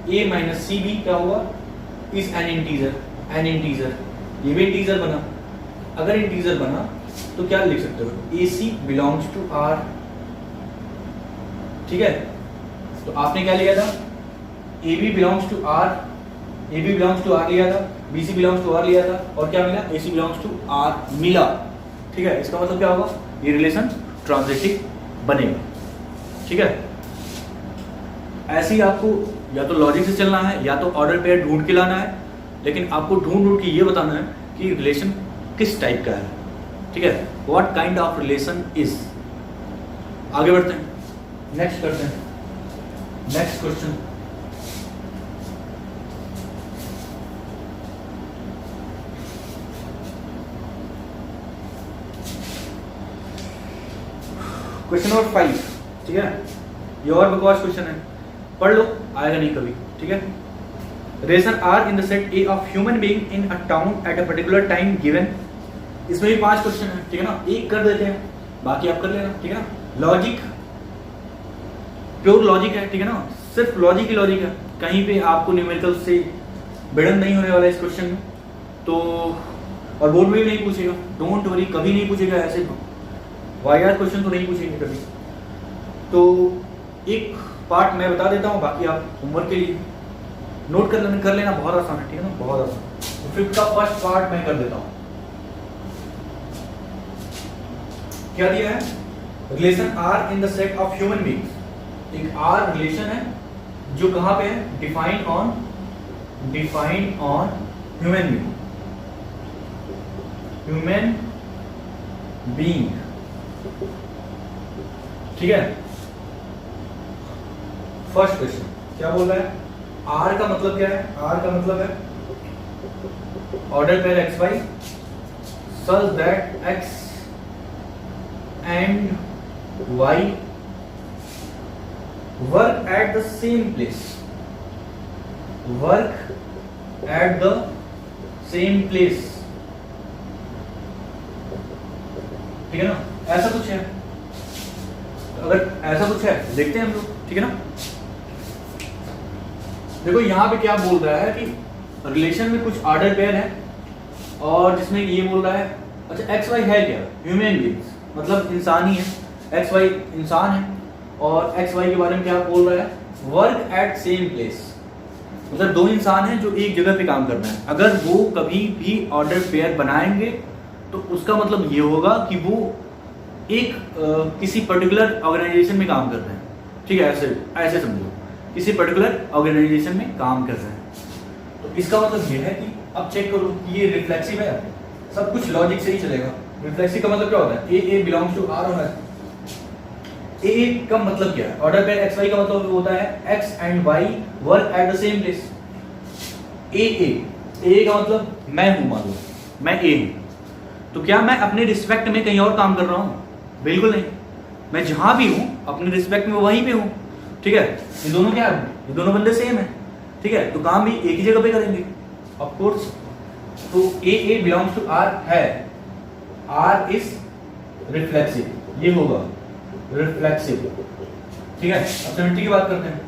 ए माइनस सी बी क्या हुआ, is an integer, an integer, ये भी इंटीजर बना। अगर इंटीजर बना तो क्या लिख सकते हो, A C belongs to R, ठीक है। तो आपने क्या लिया था, A B belongs to R, A B belongs to R लिया था, B C belongs to R लिया था, और क्या मिला, A C belongs to R मिला, ठीक है। इसका मतलब क्या होगा, ये रिलेशन ट्रांजिटिव बनेगा, ठीक है। ऐसे ही आपको या तो लॉजिक से चलना है या तो ऑर्डर पेयर ढूंढ के लाना है, लेकिन आपको ढूंढ ढूंढ के ये बताना है कि रिलेशन किस टाइप का है, ठीक है, what kind of relation is. आगे बढ़ते हैं, नेक्स्ट करते हैं, नेक्स्ट क्वेश्चन। क्वेश्चन नंबर 5, ठीक है, ये और बकवास क्वेश्चन है, पढ़ लो, आएगा नहीं कभी, ठीक है। Relation R in the set A of human being in a town at a particular time given. इसमें भी 5 क्वेश्चन है, ठीक है ना, एक कर देते हैं, बाकी आप कर लेना, ठीक है ना। लॉजिक, प्योर लॉजिक है, ठीक है ना, सिर्फ लॉजिक ही लॉजिक है, कहीं पे आपको न्यूमेरिकल से भिड़न नहीं होने वाला इस क्वेश्चन में। तो और बोर्ड में भी नहीं पूछेगा, डोंट वरी, कभी नहीं पूछेगा ऐसे वायर क्वेश्चन तो नहीं पूछेंगे कभी। तो एक पार्ट मैं बता देता हूँ, बाकी आप होमवर्क के लिए नोट कर लेना, बहुत आसान है, ठीक है ना, बहुत आसान। तो 5th का फर्स्ट पार्ट मैं कर देता हूँ। क्या दिया है, relation R in the set of human beings. एक आर रिलेशन है जो कहां पे है, डिफाइन ऑन ह्यूमन बीइंग, ठीक है। फर्स्ट क्वेश्चन क्या बोल रहा है, आर का मतलब क्या है, आर का मतलब है order pair X Y such that X and Y work at the same place, work at the same place, ठीक है ना, ऐसा कुछ है। अगर ऐसा कुछ है देखते हैं हम लोग, ठीक है ना। देखो यहाँ पे क्या बोल रहा है कि रिलेशन में कुछ ऑर्डर पेयर है, और जिसमें ये बोल रहा है, अच्छा एक्स वाई है क्या, ह्यूमन बीइंग्स मतलब इंसान ही है, एक्स वाई इंसान है, और एक्स वाई के बारे में क्या बोल रहा है, वर्क एट सेम प्लेस, मतलब दो इंसान हैं जो एक जगह पे काम कर रहे हैं। अगर वो कभी भी ऑर्डर पेयर बनाएंगे तो उसका मतलब ये होगा कि वो एक किसी पर्टिकुलर ऑर्गेनाइजेशन में काम कर रहे हैं, ठीक है, ऐसे समझो, किसी पर्टिकुलर ऑर्गेनाइजेशन में काम कर रहे हैं। तो इसका मतलब ये है कि अब चेक करो कि ये रिफ्लेक्सिव है, सब कुछ लॉजिक से ही चलेगा। रिफ्लेक्सिव का मतलब क्या होता है, ए बिलोंग्स टू आर होना है। ए का मतलब क्या है, ऑर्डर पेयर एक्स वाई का मतलब होता है x and Y work at the same place. A का मतलब मैं हूं, मान लो मैं ए हूं, तो क्या मैं अपने रिस्पेक्ट में कहीं और काम कर रहा हूं, बिल्कुल नहीं, मैं जहां भी हूं अपने रिस्पेक्ट में वहीं पे हूं, ठीक है। ये दोनों क्या है, ये दोनों बंदे सेम है, ठीक है, तो काम भी एक ही जगह पे करेंगे ऑफ कोर्स। तो ए बिलोंग्स टू आर है, आर इज रिफ्लेक्सिव, ये होगा रिफ्लेक्सिव, ठीक है। अब सिमेट्री की बात करते हैं।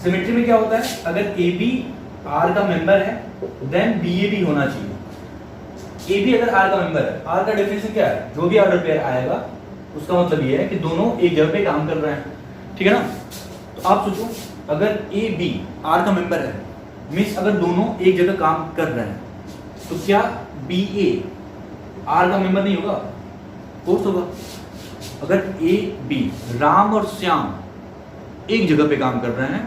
सिमेट्री में क्या होता है, अगर ए बी आर का मेंबर है देन बी ए भी होना चाहिए। ए भी अगर आर का मेंबर है, आर का डेफिनेशन क्या है, जो भी ऑर्डर पेयर आएगा उसका मतलब ये है कि दोनों एक जगह पे काम कर रहे हैं, ठीक है ना। तो आप सोचो अगर ए बी आर का मेंबर है, मीन्स अगर दोनों एक जगह काम कर रहे हैं, तो क्या बी ए आर का मेंबर नहीं होगा, कोर्स होगा। अगर ए बी राम और श्याम एक जगह पे काम कर रहे हैं,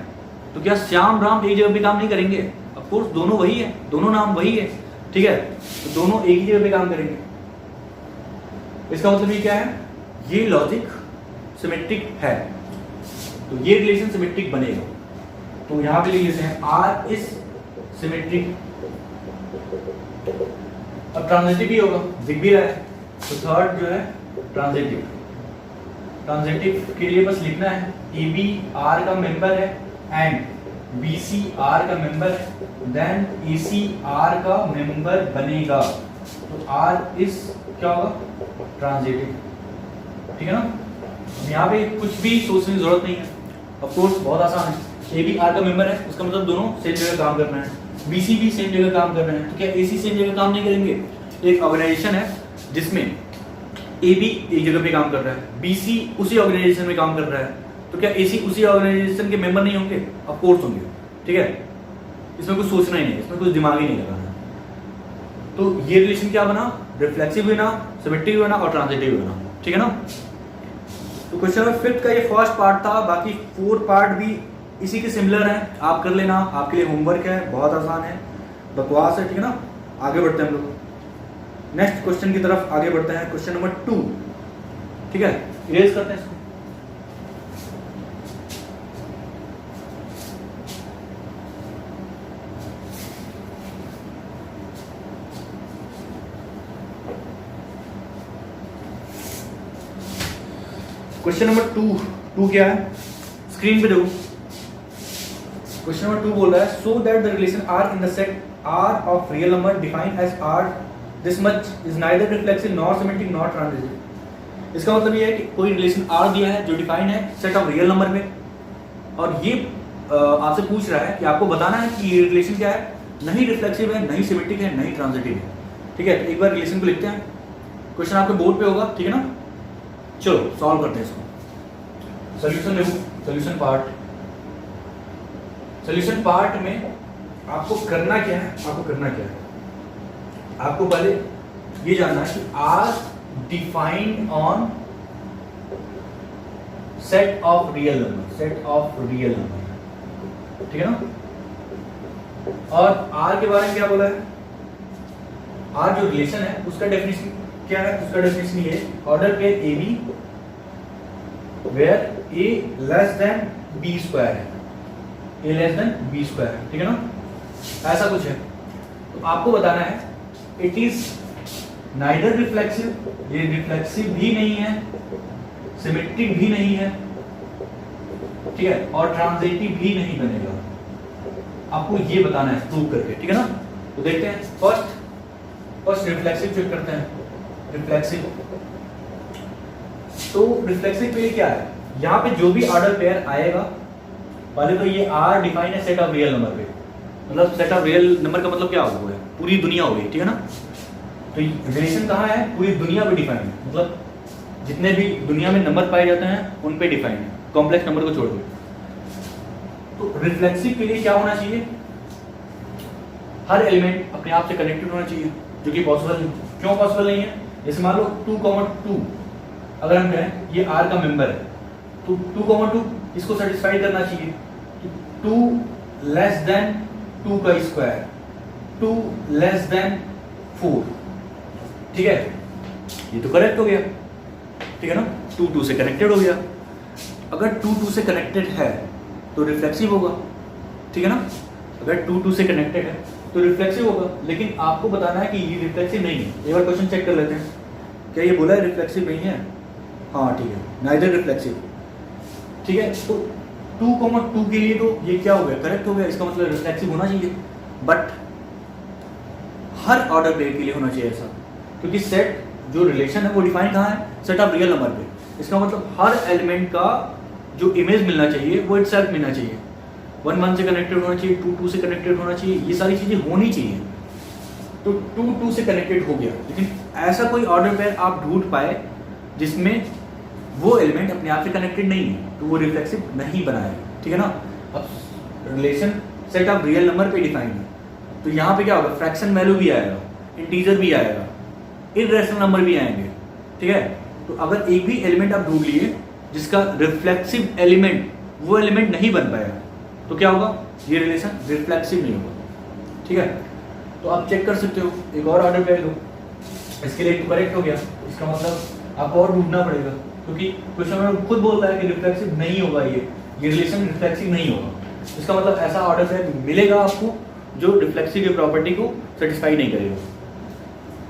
तो क्या श्याम राम एक जगह पे काम नहीं करेंगे, ऑफ कोर्स दोनों वही है, दोनों नाम वही है, ठीक है, तो दोनों एक ही जगह पे काम करेंगे। इसका मतलब ये क्या है, ये लॉजिक सिमेट्रिक है, तो ये रिलेशन सिमेट्रिक बनेगा। तो यहां पे लिख लेते हैं आर इज सिमेट्रिक। अब ट्रांजिटिव भी होगा, दिख भी रहा है, तो थर्ड जो है ट्रांजिटिव। ट्रांजिटिव के लिए बस लिखना है ए बी आर का मेंबर है एंड बी सी आर का मेंबर है, देन ए सी आर का मेंबर बनेगा, तो आर इज क्या होगा, ट्रांजिटिव, ठीक है ना। यहाँ पे कुछ भी सोचने की जरूरत नहीं है, ऑफ कोर्स बहुत आसान है। ए बी आर का मेंबर है, उसका मतलब दोनों सेम जगह काम कर रहे हैं, बी सी भी सेम जगह काम कर रहे हैं, तो क्या ए सी सेम जगह काम नहीं करेंगे? एक ऑर्गेनाइजेशन है जिसमें ए बी एक जगह पे काम कर रहा है, बी सी उसी ऑर्गेनाइजेशन में काम कर रहा है, तो क्या ए सी उसी ऑर्गेनाइजेशन के मेंबर नहीं होंगे? ऑफ कोर्स होंगे, ठीक है। इसमें कुछ सोचना ही नहीं, इसमें कुछ दिमाग ही नहीं लगाना। तो ये रिलेशन क्या बना? रिफ्लेक्सिव भी बना, सिमेट्रिक भी बना और ट्रांजिटिव भी बना, ठीक है ना। तो क्वेश्चन नंबर 5 का ये फर्स्ट पार्ट था, बाकी 4 पार्ट भी इसी के सिमिलर हैं, आप कर लेना, आपके लिए होमवर्क है, बहुत आसान है, बकवास है, ठीक है ना। आगे बढ़ते हैं हम लोग नेक्स्ट क्वेश्चन की तरफ आगे बढ़ते हैं। क्वेश्चन नंबर 2, ठीक है, इरेज करते हैं इसको। क्वेश्चन नंबर 2 क्या है, स्क्रीन पे देखो। क्वेश्चन नंबर 2 बोल रहा है, so that the relation R in the set R of real number defined as R this much is neither reflexive nor symmetric nor transitive. इसका मतलब ये है कि कोई रिलेशन आर दिया है जो डिफाइन है सेट ऑफ रियल नंबर में, और ये आपसे पूछ रहा है कि आपको बताना है कि ये रिलेशन क्या है, नहीं रिफ्लेक्सिव है, नहीं सिमेट्रिक है, नहीं ट्रांजिटिव है, ठीक है। तो एक बार रिलेशन को लिखते हैं, क्वेश्चन आपके बोर्ड पे होगा, ठीक है ना। चलो सॉल्व करते हैं इसको। सॉल्यूशन देखो, सॉल्यूशन पार्ट। सॉल्यूशन पार्ट में आपको करना क्या है, आपको पहले ये जानना है कि R defined on set of real number, ठीक है ना। और आर के बारे में क्या बोला है, आर जो रिलेशन है उसका डेफिनेशन क्या है, उसका डेफिनेशन ये order pair A B where A less than B square है, A less than B square, ठीक है ना, ऐसा कुछ है। तो आपको बताना है इट इज नाइदर रिफ्लेक्सिव, ये रिफ्लेक्सिव भी नहीं है, सिमेट्रिक भी नहीं है, ठीक है, और ट्रांजिटिव भी नहीं बनेगा। आपको ये बताना है प्रूव करके, ठीक है ना। तो देखते हैं, फर्स्ट रिफ्लेक्सिव चेक करते हैं। रिफ्लेक्सिव, तो रिफ्लेक्सिव के लिए क्या है, यहाँ पे जो भी ऑर्डर पेयर आएगा, पहले तो ये आर डिफाइन है सेट ऑफ रियल नंबर पे, मतलब सेट ऑफ रियल नंबर का मतलब क्या होगा, पूरी दुनिया हो गई, ठीक है ना। तो रिलेशन कहाँ है, पूरी दुनिया पे डिफाइन है, मतलब जितने भी दुनिया में नंबर पाए जाते हैं उन पे डिफाइन है, कॉम्प्लेक्स नंबर को छोड़ दो। तो रिफ्लेक्सिव के लिए क्या होना चाहिए, हर एलिमेंट अपने आप से कनेक्टेड होना चाहिए, जो कि पॉसिबल नहीं। क्यों पॉसिबल नहीं है, जैसे मान लो 2,2 अगर हम कहें ये R का मेंबर है, तो 2,2 इसको सेटिस्फाई करना चाहिए, तो 2 लेस देन 2 का स्क्वायर, 2 लेस देन 4, ठीक है, ये तो करेक्ट हो गया, ठीक है ना, 2 से कनेक्टेड हो गया। अगर 2 से कनेक्टेड है तो रिफ्लेक्सिव होगा, ठीक है ना, अगर 2 से कनेक्टेड है तो रिफ्लेक्सिव होगा। लेकिन आपको बताना है कि ये रिफ्लेक्सिव नहीं है। एक बार क्वेश्चन चेक कर लेते हैं, क्या ये बोला है रिफ्लेक्सिव नहीं है, हाँ ठीक है, नाइदर रिफ्लेक्सिव, ठीक है। तो 2,2 के लिए तो ये क्या हो गया, करेक्ट हो गया, इसका मतलब रिफ्लेक्सिव होना चाहिए। बट हर ऑर्डर पेयर के लिए होना चाहिए ऐसा, क्योंकि सेट जो रिलेशन है वो डिफाइन कहाँ है, सेट ऑफ रियल नंबर पे। इसका मतलब हर एलिमेंट का जो इमेज मिलना चाहिए वो इटसेल्फ मिलना चाहिए, 1 से कनेक्टेड होना चाहिए, 2 से कनेक्टेड होना चाहिए, ये सारी चीजें होनी चाहिए। तो 2 से कनेक्टेड हो गया, लेकिन ऐसा कोई ऑर्डर पेयर आप ढूंढ पाए जिसमें वो एलिमेंट अपने आप से कनेक्टेड नहीं है, तो वो रिफ्लेक्सिव नहीं बनाएगा, ठीक है ना। अब relation set of real number पे डिफाइन है, तो यहाँ पे क्या होगा, फ्रैक्शन वैल्यू भी आएगा, इंटीजर भी आएगा, इररेशनल नंबर भी आएंगे, ठीक है। तो अगर एक भी एलिमेंट आप ढूंढ लिए जिसका रिफ्लेक्सिव एलिमेंट वो एलिमेंट नहीं बन पाएगा, तो क्या होगा, ये रिलेशन रिफ्लेक्सिव नहीं होगा, ठीक है। तो आप चेक कर सकते हो, एक और ऑर्डर पेयर लो, इसके लिए तो करेक्ट हो गया, इसका मतलब आपको और ढूंढना पड़ेगा, क्योंकि क्वेश्चन में खुद बोलता है कि रिफ्लेक्सिव नहीं होगा, ये रिलेशन रिफ्लेक्सिव नहीं होगा। इसका मतलब ऐसा ऑर्डर पेयर मिलेगा आपको जो रिफ्लेक्सिव की प्रॉपर्टी को सेटिस्फाई नहीं करेगा।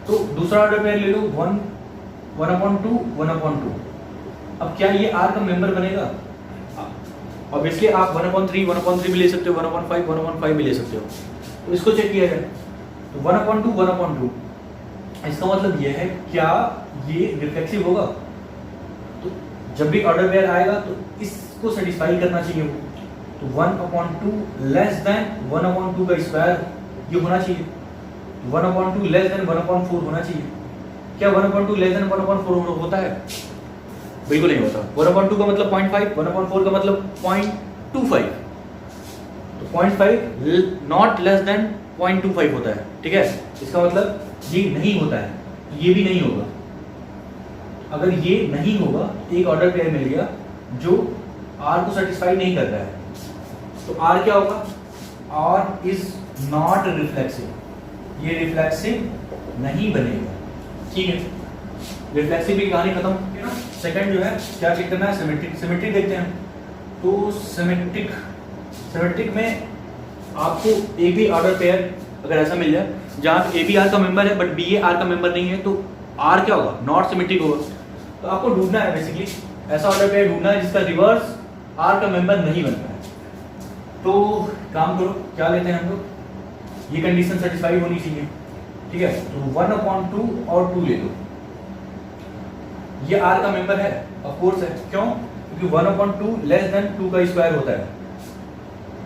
तो दूसरा ऑर्डर पेयर ले लो, 1/2, 1/2। अब क्या ये R का मेंबर बनेगा, ऑब्वियसली आप 1/3, 1/3 भी ले सकते हो, 1/5, 1/5 भी ले सकते हो। तो इसको चेक किया जाए, तो 1/2, 1/2, इसका मतलब ये है क्या ये रिफ्लेक्सिव होगा, तो जब भी ऑर्डर पेयर आएगा तो इसको सेटिस्फाई करना चाहिए वो, तो 1/2 लेस देन 1/2 का स्क्वायर ये होना चाहिए, 1/2 लेस देन 1/4 होना चाहिए। क्या 1/2 लेस देन 1/4 होता है? बिल्कुल नहीं होता। 1/2 का मतलब 0.5, 1/4 का मतलब 0.25, तो 0.5 नॉट लेस देन 0.25 होता है, ठीक है। इसका मतलब ये नहीं होता है, ये भी नहीं होगा। अगर ये नहीं होगा, एक ऑर्डर पेयर मिल गया जो R को सेटिस्फाई नहीं करता है, तो R क्या होगा? R इज नॉट रिफ्लेक्सिव, ये रिफ्लेक्सिव नहीं बनेगा, ठीक है। रिफ्लेक्सिव की कहानी खत्म, ठीक है ना। सेकंड जो है क्या चेक करना है? सिमेट्रिक। सिमेट्रिक देखते हैं। तो सिमेट्रिक में आपको एक भी ऑर्डर पेयर अगर ऐसा मिल जाए जहाँ ए बी आर का मेंबर है बट बी ए आर का मेंबर नहीं है, तो आर क्या होगा? नॉट सिमेट्रिक होगा। तो आपको ढूंढना है बेसिकली ऐसा ऑर्डर पेयर ढूंढना है जिसका रिवर्स आर का मेंबर नहीं बनता है। तो काम करो, क्या लेते हैं हम लोग? ये कंडीशन सेटिस्फाई होनी चाहिए, ठीक है। तो 1/2 और 2 ले लो। ये R का मेंबर है, ऑफ कोर्स है। क्यों? क्योंकि 1/2 लेस देन 2 का स्क्वायर होता है,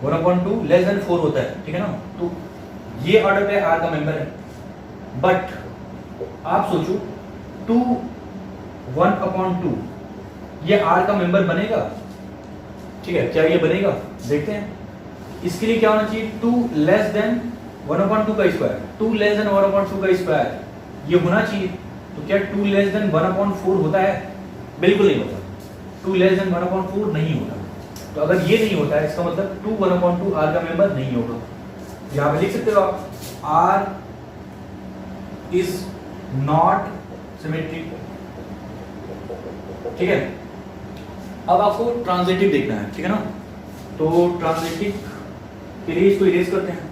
1/2 लेस देन 4 होता है, ठीक है ना। तो ये ऑर्डर पे R का मेंबर है। बट आप सोचो 2 1/2 ये R का मेंबर बनेगा, ठीक है। क्या ये बनेगा? देखते हैं। इसके लिए क्या होना चाहिए? 2 लेस देन 1/2 का स्क्वायर, 2 लेस देन 1/2 का स्क्वायर ये होना चाहिए। तो क्या 2 लेस देन 1/4 होता है? बिल्कुल नहीं होता। 2 लेस देन 1/4 नहीं होता। तो अगर ये नहीं होता है, इसका मतलब 2 1/2 R का मेंबर नहीं होगा। यहाँ पे लिख सकते हो आप, R इज नॉट सिमेट्रिक, ठीक है। अब आपको ट्रांजिटिव देखना है, ठीक है ना। तो ट्रांजिटिव के लिए इसको इरेज करते हैं।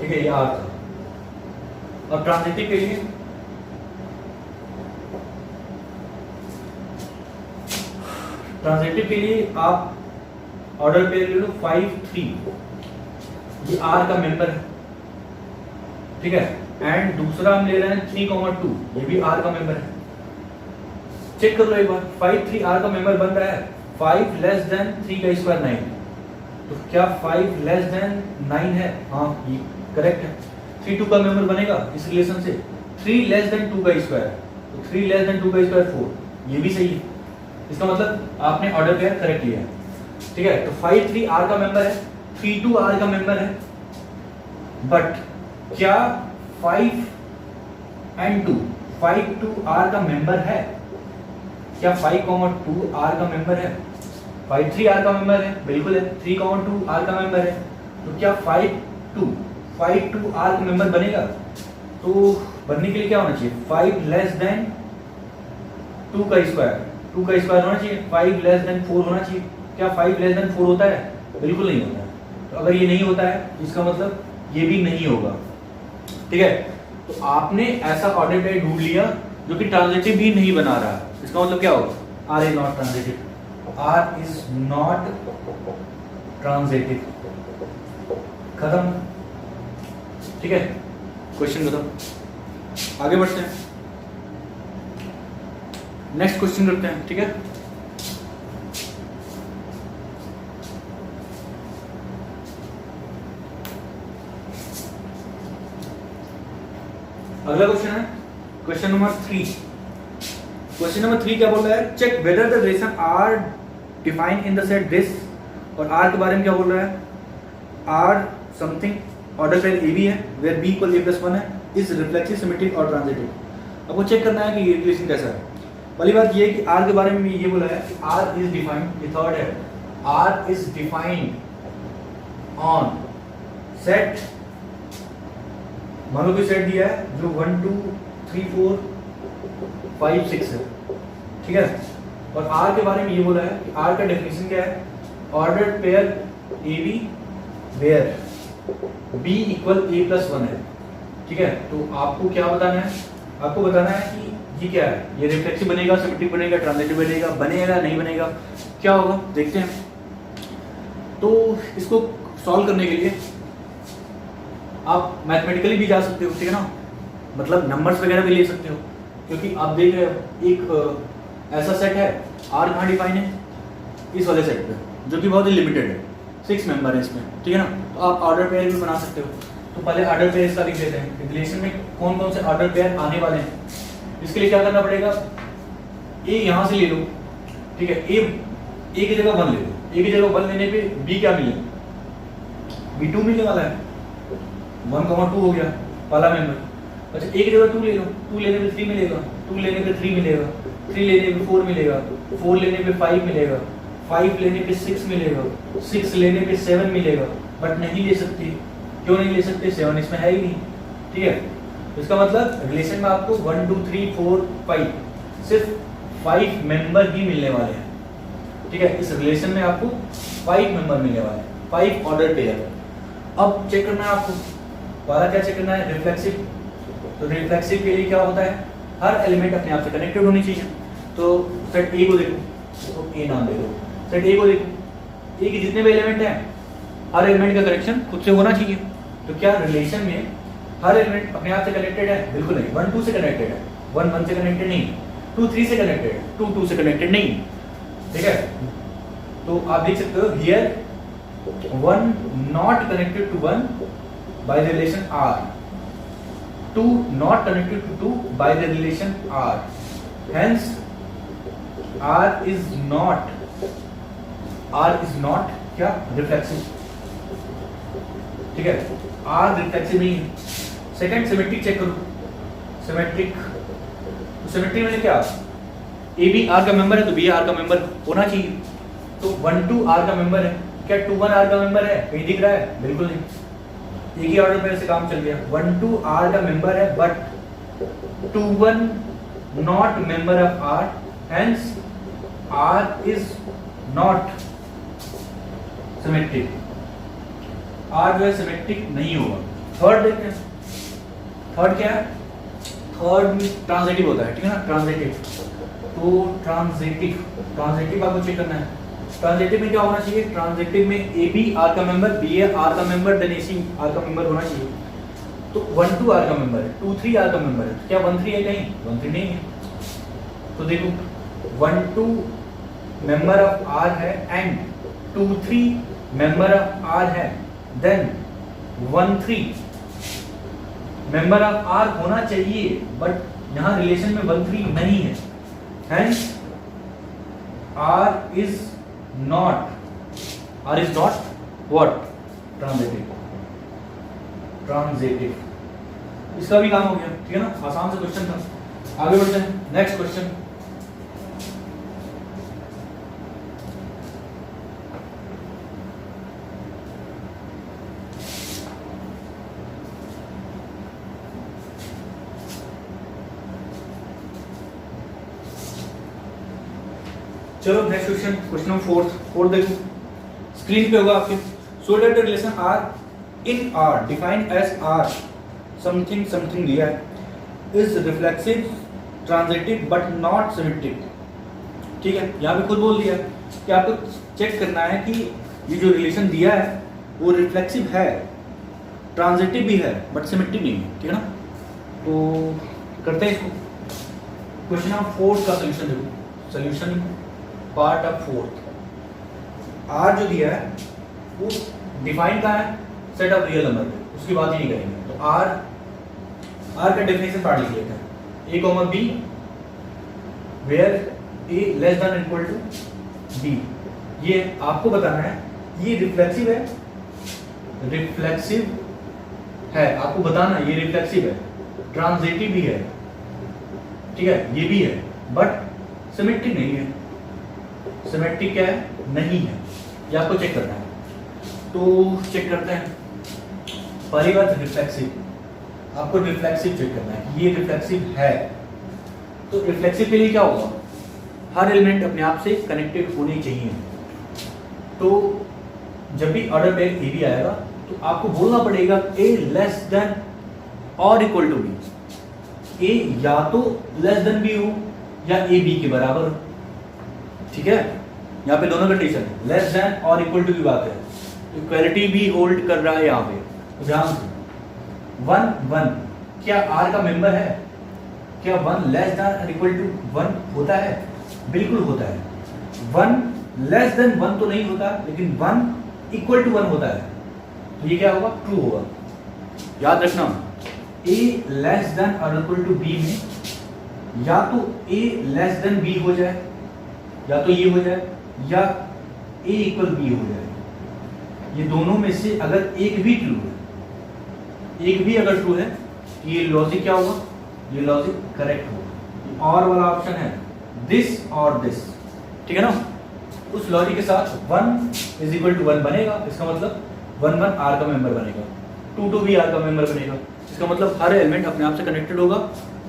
ठीक है, ये R था। अब ट्रांजिटिव के लिए आप ऑर्डर पेयर ले लो 5 3, ये R का मेंबर है, ठीक है। एंड दूसरा हम ले रहे हैं 3,2, ये भी R का मेंबर है। चेक कर लो एक बार, 5 3 R का मेंबर बन रहा है। 5 लेस देन 3 का स्क्वायर 9, तो क्या 5 लेस देन 9 है? हाँ, ये करेक्ट है। 3 2 का मेंबर बनेगा इस रिलेशन से। 3 लेस देन 2 का स्क्वायर, तो 3 लेस देन 2 का स्क्वायर 4, ये भी सही है। इसका मतलब आपने ऑर्डर पेयर करेक्ट लिया है, ठीक है। तो 5 3 R का मेंबर है, 3 2 R का मेंबर है। बट क्या 5 एंड 2 5 2 R का मेंबर है? क्या 5,2 R का मेंबर है? 5 3 R का मेंबर है, बिल्कुल है। 3,2 R का मेंबर है। तो क्या 5 2 R का मेंबर बनेगा? तो बनने के लिए क्या होना चाहिए? 5 लेस देन 2 का स्क्वायर, 2 का स्क्वायर होना चाहिए। 5 लेस देन 4 होना चाहिए। क्या 5 लेस देन 4 होता है? बिल्कुल नहीं होता है। तो अगर ये नहीं होता है, इसका मतलब ये भी नहीं होगा, ठीक है। तो आपने ऐसा ऑर्डर पेयर ढूंढ लिया जो कि ट्रांजिटिव भी नहीं बना रहा। इसका मतलब क्या होगा? R is not transitive, R is not transitive. खत्म, ठीक है। क्वेश्चन खत्म। आगे बढ़ते हैं, नेक्स्ट क्वेश्चन करते हैं, ठीक है। अगला क्वेश्चन है क्वेश्चन नंबर 3। क्वेश्चन नंबर 3 क्या बोल रहा है? Check whether the relation R defined in the set this, और आर के बारे में क्या बोल रहा है? R something order pair A B है, वेयर बी इक्वल a+1 है, इज रिफ्लेक्सिव सिमेट्रिक और ट्रांजिटिव। आपको चेक करना है कि ये रिलेशन कैसा है। पहली बात ये है कि आर के बारे में ये बोला है कि आर इज डिफाइंड, ये थर्ड है, R is defined on set. मान लो कोई सेट दिया है जो 1 2 3 4 5 6 है, ठीक है। और आर के बारे में ये बोला है कि आर का डेफिनेशन क्या है? Ordered pair A B where B equal a+1 है, ठीक है। तो आपको क्या बताना है? आपको बताना है कि ये क्या है, ये रिफ्लेक्सिव बनेगा, सिमेट्रिक बनेगा, ट्रांजिटिव बनेगा, बनेगा नहीं बनेगा, क्या होगा देखते हैं। तो इसको सॉल्व करने के लिए आप मैथमेटिकली भी जा सकते हो, ठीक है ना, मतलब नंबर्स वगैरह भी ले सकते हो, क्योंकि आप देख रहे हो एक ऐसा सेट है, आर कहाँ डिफाइन है, इस वाले सेट पे, जो कि बहुत ही लिमिटेड है, 6 मेंबर है इसमें, ठीक है ना। तो आप ऑर्डर पेयर भी बना सकते हो। तो पहले ऑर्डर पेयर इसका लिख लेते हैं, रिलेशन में कौन कौन से ऑर्डर पेयर आने वाले हैं। इसके लिए क्या करना पड़ेगा, ए यहाँ से ले लो, ठीक है, ए की जगह 1 ले लो, ए की जगह 1 लेने पे बी क्या मिलेगा, B2 मिलने वाला है, 1,2 हो गया पहला मेंबर। अच्छा, ए की जगह 2 ले लो, 2 लेने पे 3 मिलेगा, 2 लेने पे 3 मिलेगा, 3 लेने पे 4 मिलेगा, 4 लेने पे 5 मिलेगा, 5 लेने पे 6 मिलेगा, 6 लेने पे 7 मिलेगा। बट नहीं ले सकते, क्यों नहीं ले सकते, 7 इसमें है ही नहीं, ठीक है। तो इसका मतलब रिलेशन में आपको 1 2 3 4 5 सिर्फ 5 मेंबर ही मिलने वाले हैं, ठीक है। इस रिलेशन में आपको 5 मेंबर मिलने वाले हैं, 5 ऑर्डर पेयर। अब चेक करना है आपको, पहला क्या चेक करना है, रिफ्लेक्सिव। तो रिफ्लेक्सिव के लिए क्या होता है, हर एलिमेंट अपने आप से कनेक्टेड होनी चाहिए। तो सेट ए को देखो, तो ए नाम दे दो, सेट ए को देखो, ए के जितने भी एलिमेंट हैं हर एलिमेंट का कनेक्शन खुद से होना चाहिए। तो क्या रिलेशन में हर एलिमेंट अपने आप से कनेक्टेड है, बिल्कुल नहीं। 1 2 से कनेक्टेड है, 1 1 से कनेक्टेड नहीं, 2 3 से कनेक्टेड है, 2 2 से कनेक्टेड नहीं, ठीक है। तो आप देख सकते हो here 1 not connected to 1 by the relation R, 2 not connected to 2 by the relation R, hence R is not क्या, reflexive, ठीक है, R reflexive नहीं है। सेकंड सिमेट्रिक चेक करो, सिमेट्रिक, तो सिमेट्री में क्या, ए बी आर का मेंबर है तो बी आर का मेंबर होना चाहिए। तो 1 2 आर का मेंबर है, क्या 2 1 आर का मेंबर है, कहीं दिख रहा है, बिल्कुल नहीं, एक ही ऑर्डर पेयर से काम चल गया। 1 2 R का मेंबर है but 2 1 not member of R, hence R is not symmetric, R जो है सिमेट्रिक नहीं होगा। थर्ड देखते हैं, थर्ड क्या है, थर्ड में ट्रांजिटिव होता है, ठीक है ना, ट्रांजिटिव। तो ट्रांजिटिव आपको चेक करना है। ट्रांजिटिव में क्या होना चाहिए, ट्रांजिटिव में ए बी आर का मेंबर, बी ए आर का member, then A C R का मेंबर होना चाहिए। तो 1 2 आर का मेंबर है, 2 3 आर का मेंबर है, क्या 1 3 है, कहीं 1 3 नहीं है। तो देखो 1 2 मेंबर ऑफ आर है एंड 2 3 मेंबर ऑफ आर है, देन 1 3 मेंबर ऑफ आर होना चाहिए, बट यहाँ रिलेशन में 1 3 नहीं है, hence R is not what, transitive. इसका भी काम हो गया, ठीक है ना, आसान से क्वेश्चन था। आगे बढ़ते हैं, नेक्स्ट क्वेश्चन। चलो नेक्स्ट क्वेश्चन, क्वेश्चन नंबर 4 देखो, स्क्रीन पे होगा आपके। So that the relation R in R defined as R something something दिया है, is reflexive transitive but not symmetric, ठीक है। यहाँ पे खुद बोल दिया कि आपको चेक करना है कि ये जो रिलेशन दिया है वो रिफ्लेक्सिव है, ट्रांजिटिव भी है, बट सिमेट्रिक नहीं है, ठीक है ना। तो करते हैं इसको। क्वेश्चन नंबर 4 का सोल्यूशन देखो, सोल्यूशन पार्ट ऑफ 4। R जो दिया है वो डिफाइन का है सेट ऑफ रियल नंबर पे, उसकी बात ही नहीं करेंगे। तो R का डेफिनेशन पार्ट लिख लेते हैं, a b where a less than equal to b। ये आपको बताना है ये रिफ्लेक्सिव है, आपको बताना है ये रिफ्लेक्सिव है, ट्रांजिटिव भी है, ठीक है, ये भी है, बट सिमेट्रिक नहीं है। सिमेट्रिक क्या है, नहीं है, ये आपको चेक करना है। तो चेक करते हैं, पहली बात रिफ्लेक्सिव, आपको रिफ्लेक्सिव चेक करना है कि ये रिफ्लेक्सिव है। तो रिफ्लेक्सिव के लिए क्या होगा, हर एलिमेंट अपने आप से कनेक्टेड होने चाहिए। तो जब भी ऑर्डर पेयर ए बी आएगा तो आपको बोलना पड़ेगा ए लेस देन और इक्वल टू बी, ए या तो लेस देन बी हो या ए बी के बराबर हो, ठीक है। यहाँ पे दोनों कंडीशन है, लेस देन और इक्वल टू की बात है। इक्वालिटी भी होल्ड कर रहा है यहाँ पे। तो ध्यान से 1 1 क्या R का मेंबर है? क्या 1 लेस देन इक्वल टू 1 होता है? बिल्कुल होता है। 1 लेस देन 1 तो नहीं होता, लेकिन 1 इक्वल टू 1 होता है। तो ये क्या होगा? ट्रू होगा। याद रखना A लेस देन और इक्वल टू B में या तो A लेस देन B हो जाए, या तो ये हो जाए, या A इक्वल B हो जाए। ये दोनों में से अगर एक भी ट्रू है, एक भी अगर ट्रू है, तो ये लॉजिक क्या होगा? ये लॉजिक करेक्ट होगा। और वाला ऑप्शन है दिस और दिस, ठीक है ना? उस लॉजिक के साथ 1 इज इक्वल टू 1 बनेगा, इसका मतलब 1 1 R का मेंबर बनेगा, 2 2 भी R का मेंबर बनेगा। इसका मतलब हर एलिमेंट अपने आप से कनेक्टेड होगा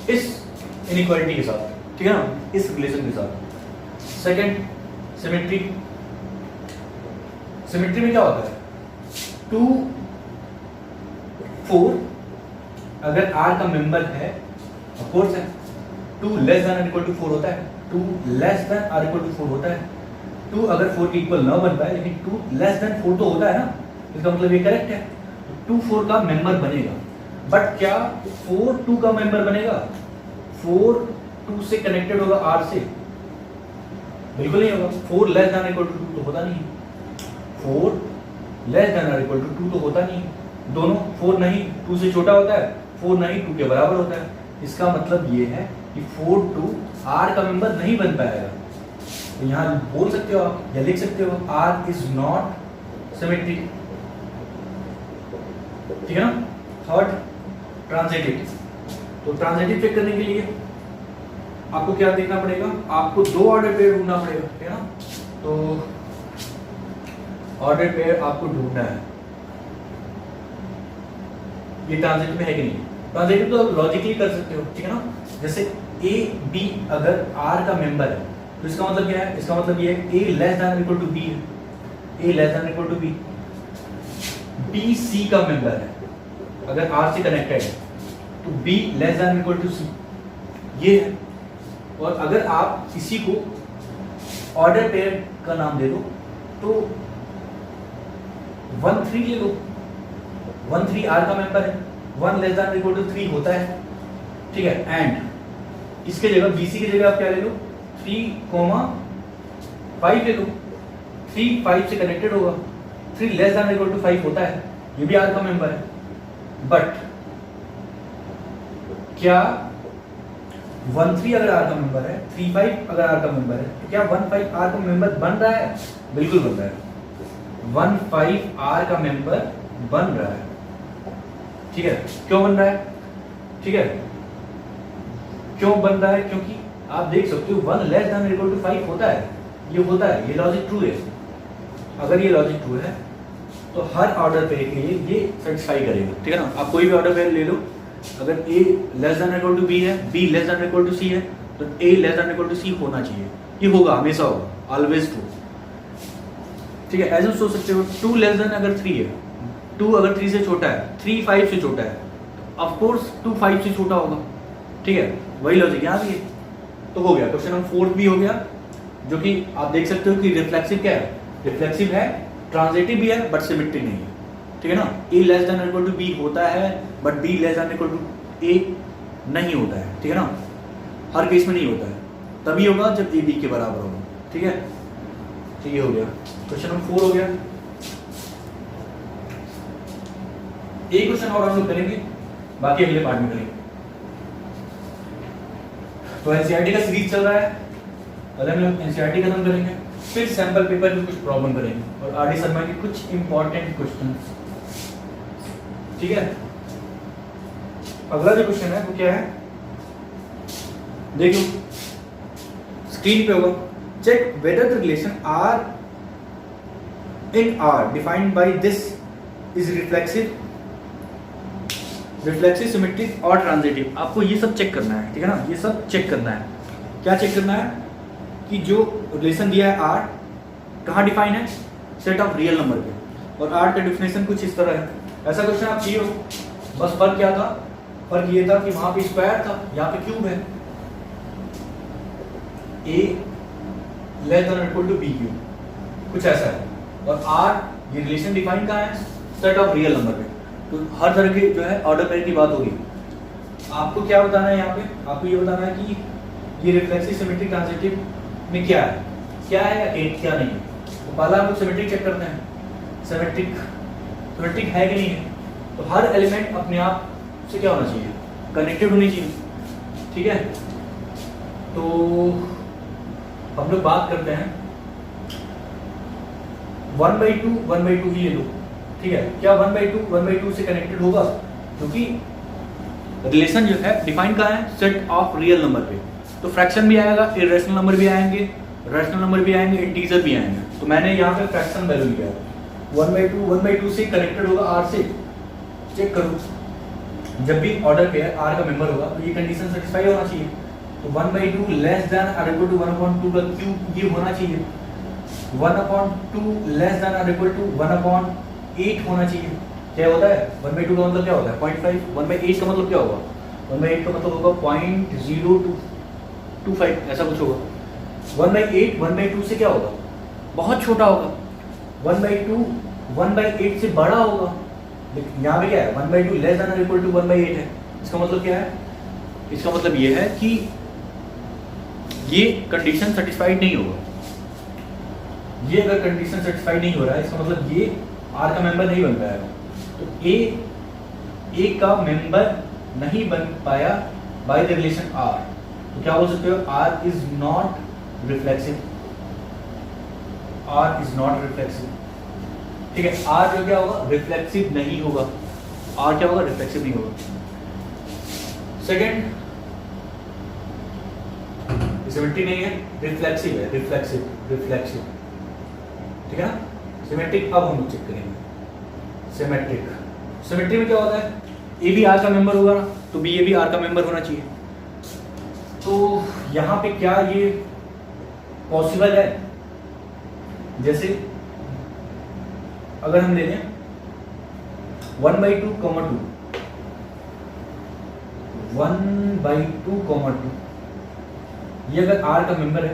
इस इनइक्वालिटी के साथ, ठीक है ना, इस रिलेशन के साथ। Second, symmetry. सिमेट्री में क्या होता है? 2 4 अगर R का मेंबर है, ऑफ कोर्स है, 2 लेस देन इक्वल टू 4 होता है, 2 less than or equal to 4 होता है। 2 अगर 4 के इक्वल ना बन पाए, लेकिन 2 लेस देन 4 तो होता है ना, इसका मतलब ये करेक्ट है। 2 4 का मेंबर बनेगा, बट क्या 4 2 का मेंबर बनेगा? 4 2 से कनेक्टेड होगा R से? बिल्कुल नहीं होगा। 4 लेस देन इक्वल टू 2 तो होता नहीं, 4 लेस देन और इक्वल टू 2 तो होता नहीं। दोनों 4 नहीं 2 से छोटा होता है, 4 नहीं 2 के बराबर होता है। इसका मतलब ये है कि 4 2 R का मेंबर नहीं बन पाएगा। तो यहाँ बोल सकते हो आप या लिख सकते हो R इज नॉट सिमेट्रिक, ठीक है ना। Third, transitive. तो ट्रांजिटिव चेक करने के लिए आपको क्या देखना पड़ेगा? आपको 2 ऑर्डर पेयर ढूंढना पड़ेगा, ठीक है ना। तो ऑर्डर पेयर आपको ढूंढना है, ये ट्रांजिटिव में है कि नहीं। ट्रांजिटिव तो लॉजिकली कर सकते हो, ठीक है ना। जैसे A B अगर R का मेंबर है, तो इसका मतलब क्या है? इसका मतलब ये है A less than equal to B है, A less than equal to B। B C का मेंबर है, अगर R से कनेक्टेड है, तो B less than equal to C ये है। और अगर आप किसी को ऑर्डर पेयर का नाम दे दो, तो 1 3 ले लो, 1 3 R का मेंबर है, 1 लेस देन इक्वल टू 3 होता है, ठीक है। एंड इसके जगह BC की जगह आप क्या ले लो? 3 5 ले लो। 3 5 से कनेक्टेड होगा, 3 लेस देन इक्वल टू 5 होता है, ये भी R का मेंबर है। बट क्या 1 3 अगर R का मेंबर है, 3 5 अगर R का मेंबर है, तो क्या 1 5 R का मेंबर बन रहा है? बिल्कुल बन रहा है। 1 5 R का मेंबर बन रहा है, ठीक है। क्यों बन रहा है? ठीक है, क्यों बन रहा है? क्योंकि आप देख सकते हो 1 लेस देन इक्वल टू 5 होता है, ये होता है, ये लॉजिक ट्रू है। अगर ये लॉजिक ट्रू है तो हर ऑर्डर पेयर के लिए ये सेटिस्फाई करेगा, ठीक है ना। आप कोई भी ऑर्डर पेयर ले लो, अगर A less than equal to B है, B less than equal to C है, तो A less than equal to C होना चाहिए, ये होगा, हमेशा होगा, ऑलवेज ट्रू, ठीक है। ऐसे सोच सकते हो 2 लेस देन अगर 3 है, 2 अगर 3 से छोटा है, 3 5 से छोटा है, ऑफ कोर्स 2 5 से छोटा होगा, ठीक है। वही लॉजिक यहाँ भी है। तो हो गया क्वेश्चन नंबर 4 भी हो गया, जो कि आप देख सकते हो कि रिफ्लेक्सिव क्या है? रिफ्लेक्सिव है, ट्रांजिटिव भी है, बट सिमेट्रिक नहीं है, ठीक है ना। A less than equal to B होता है, but B less than equal to A नहीं होता है, ठीक है ना। हर केस में नहीं होता है, तभी होगा जब A B के बराबर होगा, ठीक है। तो ये हो गया क्वेश्चन नंबर 4 हो गया। एक क्वेश्चन और हम लोग करेंगे, बाकी अगले पार्ट में करेंगे। तो एनसीईआरटी का सीरीज चल रहा है, पहले हम लोग एनसीईआरटी खत्म करेंगे, फिर सैंपल पेपर में कुछ प्रॉब्लम करेंगे और आर डी शर्मा के कुछ इंपॉर्टेंट क्वेश्चन, ठीक है। अगला जो क्वेश्चन है वो क्या है? देखो स्क्रीन पे होगा, check whether the relation R in R defined by this is reflexive, reflexive, symmetric और ट्रांजिटिव। आपको ये सब चेक करना है, ठीक है ना, ये सब चेक करना है। क्या चेक करना है? कि जो रिलेशन दिया है R कहाँ डिफाइन है? सेट ऑफ रियल नंबर पे, और R का डेफिनेशन कुछ इस तरह है। ऐसा क्वेश्चन आप चाहिए हो, बस फर्क क्या था? फर्क ये था कि वहां पे स्क्वायर था, यहाँ पे क्यूब है। A less than equal to B cube, कुछ ऐसा है, और R ये रिलेशन डिफाइन कहाँ है? सेट ऑफ रियल नंबर पे। तो हर तरह के जो है ऑर्डर पेयर की बात होगी। आपको क्या बताना है यहाँ पे? आपको ये बताना है कि ये रिफ्लेक्सिव सिमेट्रिक ट्रांजिटिव में क्या है या क्या नहीं है। तो पहला हम लोग सिमेट्रिक चेक करते हैं, सिमेट्रिक है कि नहीं है। तो हर एलिमेंट अपने आप से क्या होना चाहिए? कनेक्टेड होनी चाहिए, ठीक है। तो हम लोग बात करते हैं 1/2 ही ले लो, ठीक है। क्या 1/2 से कनेक्टेड होगा? क्योंकि रिलेशन जो है डिफाइन कहाँ है? सेट ऑफ रियल नंबर पे। तो फ्रैक्शन भी आएगा, इरेशनल नंबर भी आएंगे, रैशनल नंबर भी आएंगे, इंटीजर भी आएंगे। तो मैंने यहाँ पे फ्रैक्शन वैल्यू लिया है 1/2 से कनेक्टेड होगा r से। चेक करो, जब भी ऑर्डर पेयर r का मेंबर होगा तो ये कंडीशन सेटिस्फाई होना चाहिए। तो 1/2 लेस देन और इक्वल टू 1/2 का क्यूब ये होना चाहिए। 1/2 लेस देन और इक्वल टू 1/8 होना चाहिए। क्या होता है? 1/2 का मतलब क्या होता है? 0.5। 1/8 का मतलब क्या होगा? 1/8 का मतलब होगा 0.0225, ऐसा कुछ होगा। 1/8 से क्या होगा? बहुत छोटा होगा। 1/2 1/8 से बड़ा होगा। यहाँ पे क्या है? 1/2 लेस देन और इक्वल टू 1/8 है। इसका मतलब क्या है? इसका मतलब ये है कि ये कंडीशन सेटिस्फाइड नहीं होगा। ये अगर कंडीशन सेटिस्फाइड नहीं हो रहा है, इसका मतलब ये R का मेंबर नहीं बन पाएगा। तो A का मेंबर नहीं बन पाया बाय द रिलेशन R। तो क्या बोल सकते हो? R is not reflexive. R is not reflexive, ठीक है। R जो क्या होगा? रिफ्लेक्सिव नहीं होगा। R क्या होगा? रिफ्लेक्सिव नहीं होगा। सेकेंड, सिमेट्रिक नहीं है, रिफ्लेक्सिव है। रिफ्लेक्सिव, ठीक है ना। सिमेट्रिक अब हम लोग चेक करेंगे। सिमेट्री में क्या होता है? ए भी आर का मेंबर होगा ना, तो बी ए भी आर का मेंबर होना चाहिए। तो यहाँ पे क्या ये पॉसिबल है? जैसे अगर हम ले लें 1/2, 1/2, ये अगर R का मेंबर है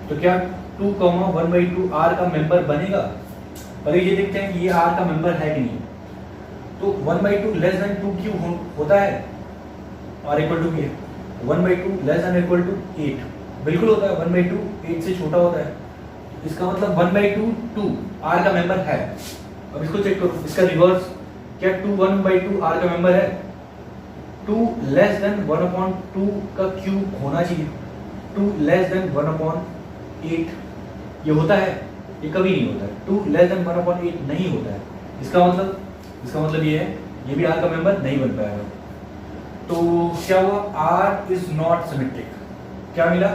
तो क्या 2, 1/2 R का मेंबर बनेगा? पर ये देखते हैं कि ये R का मेंबर है कि नहीं। तो 1/2 लेस देन 2 क्यों होता है? R इक्वल टू क्या? 1/2 लेस देन इक्वल टू 8 बिल्कुल होता है। 1/2 8 से छोटा होता है। इसका मतलब 1/2 2 R का मेंबर है। अब इसको चेक करो, इसका रिवर्स। क्या 2 1/2 R का मेंबर है? 2 लेस देन 1/2 का क्यूब होना चाहिए। 2 लेस देन 1/8 ये होता है? ये कभी नहीं होता है। 2 लेस देन 1/8 नहीं होता है। इसका मतलब ये है, ये भी R का मेंबर नहीं बन पाएगा। तो क्या हुआ? R is not symmetric. क्या मिला?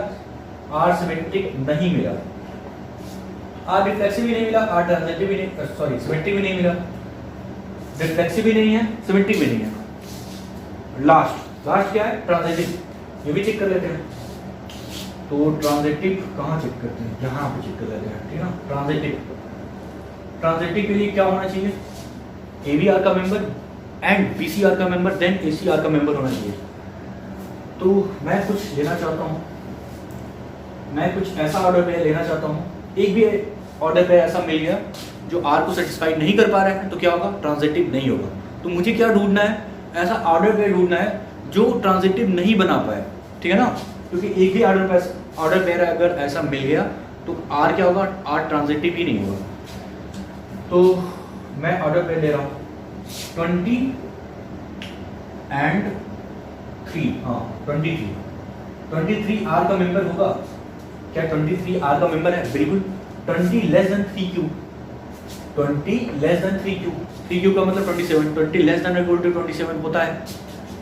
R सिमेट्रिक नहीं मिला। R रिफ्लेक्सिव भी नहीं मिला, R ट्रांजिटिव भी नहीं, सॉरी सिमेट्रिक भी नहीं मिला, रिफ्लेक्सिव भी नहीं है, सिमेट्रिक भी नहीं है। लास्ट क्या है? ट्रांजिटिव। ये भी चेक कर लेते हैं। तो ट्रांजिटिव कहाँ चेक करते हैं? यहाँ पे चेक कर लेते हैं, ठीक है ना। ट्रांजिटिव के लिए क्या होना चाहिए? ए बी आर का member and B C R का member then A C R का मेंबर होना चाहिए। तो मैं कुछ लेना चाहता हूँ, मैं कुछ ऐसा ऑर्डर पेयर लेना चाहता हूँ। एक भी ऑर्डर पेयर ऐसा मिल गया जो आर को सेटिस्फाई नहीं कर पा रहा है, तो क्या होगा? ट्रांजिटिव नहीं होगा। तो मुझे क्या ढूंढना है? ऐसा ऑर्डर पेयर ढूंढना है जो ट्रांजिटिव नहीं बना पाए, ठीक है ना। क्योंकि एक ही ऑर्डर पेयर अगर ऐसा मिल गया तो आर क्या होगा? आर ट्रांजिटिव ही नहीं होगा। तो मैं ऑर्डर पेयर ले रहा हूँ 20 and 3, हाँ 23 आर का मेंबर होगा। क्या 23 आर का मेंबर है? बिल्कुल। 20 less than 3 cube, 20 less than 3 cube, 3 cube का मतलब 27, 20 लेस देन इक्वल टू 27 होता है।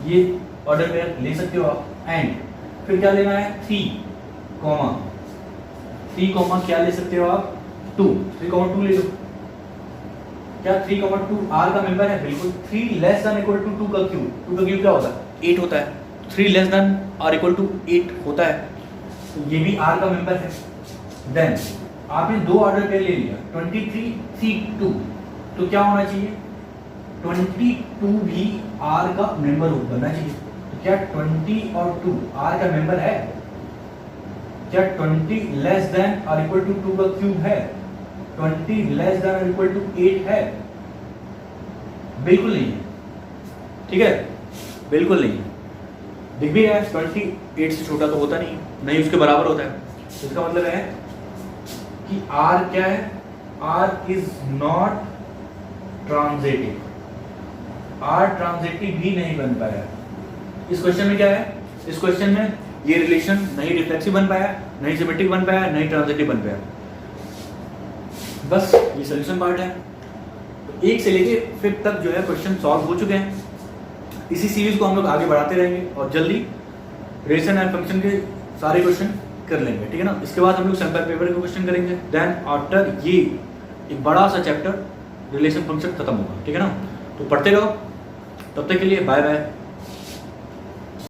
ये ऑर्डर पेयर ले सकते हो आप। एंड फिर क्या लेना है? 3 कॉमा क्या ले सकते हो आप? 3 ले लो। क्या 3, 2 आर का मेंबर है? बिल्कुल। 3 लेस देन इक्वल टू 2 का क्यूब क्या होता है? 8 होता है। 3 less than or equal to 8 होता है। तो ये भी आर का मेंबर है। देन आपने दो ऑर्डर पेयर ले लिया 23 C2, तो क्या होना चाहिए? 22 भी आर का मेंबर बनना चाहिए। तो क्या 20 और 2 आर का मेंबर है? क्या 20 लेस देन और इक्वल टू 2 का क्यूब है? 20 लेस देन और इक्वल टू 8 है? बिल्कुल नहीं है, ठीक है, बिल्कुल नहीं है। दिख भी रहा है 28 से छोटा तो होता नहीं, नहीं उसके बराबर होता है। तो इसका मतलब है कि R क्या है? R is not transitive, R transitive भी नहीं बन पाया। इस क्वेश्चन में क्या है? इस क्वेश्चन में ये रिलेशन नहीं रिफ्लेक्सिव बन पाया, नहीं सिमेट्रिक बन पाया, नहीं ट्रांजिटिव बन पाया। बस ये सोल्यूशन पार्ट है। तो 1 से लेके 5 तक जो है क्वेश्चन सॉल्व हो चुके हैं। इसी सीरीज को हम लोग आगे बढ़ाते रहेंगे और जल्दी रिलेशन एंड फंक्शन के सारे क्वेश्चन कर लेंगे, ठीक है ना। इसके बाद हम लोग सैंपल पेपर के क्वेश्चन करेंगे। देन आफ्टर ये एक बड़ा सा चैप्टर रिलेशन फंक्शन खत्म होगा, ठीक है ना। तो पढ़ते रहो, तब तक के लिए बाय बाय।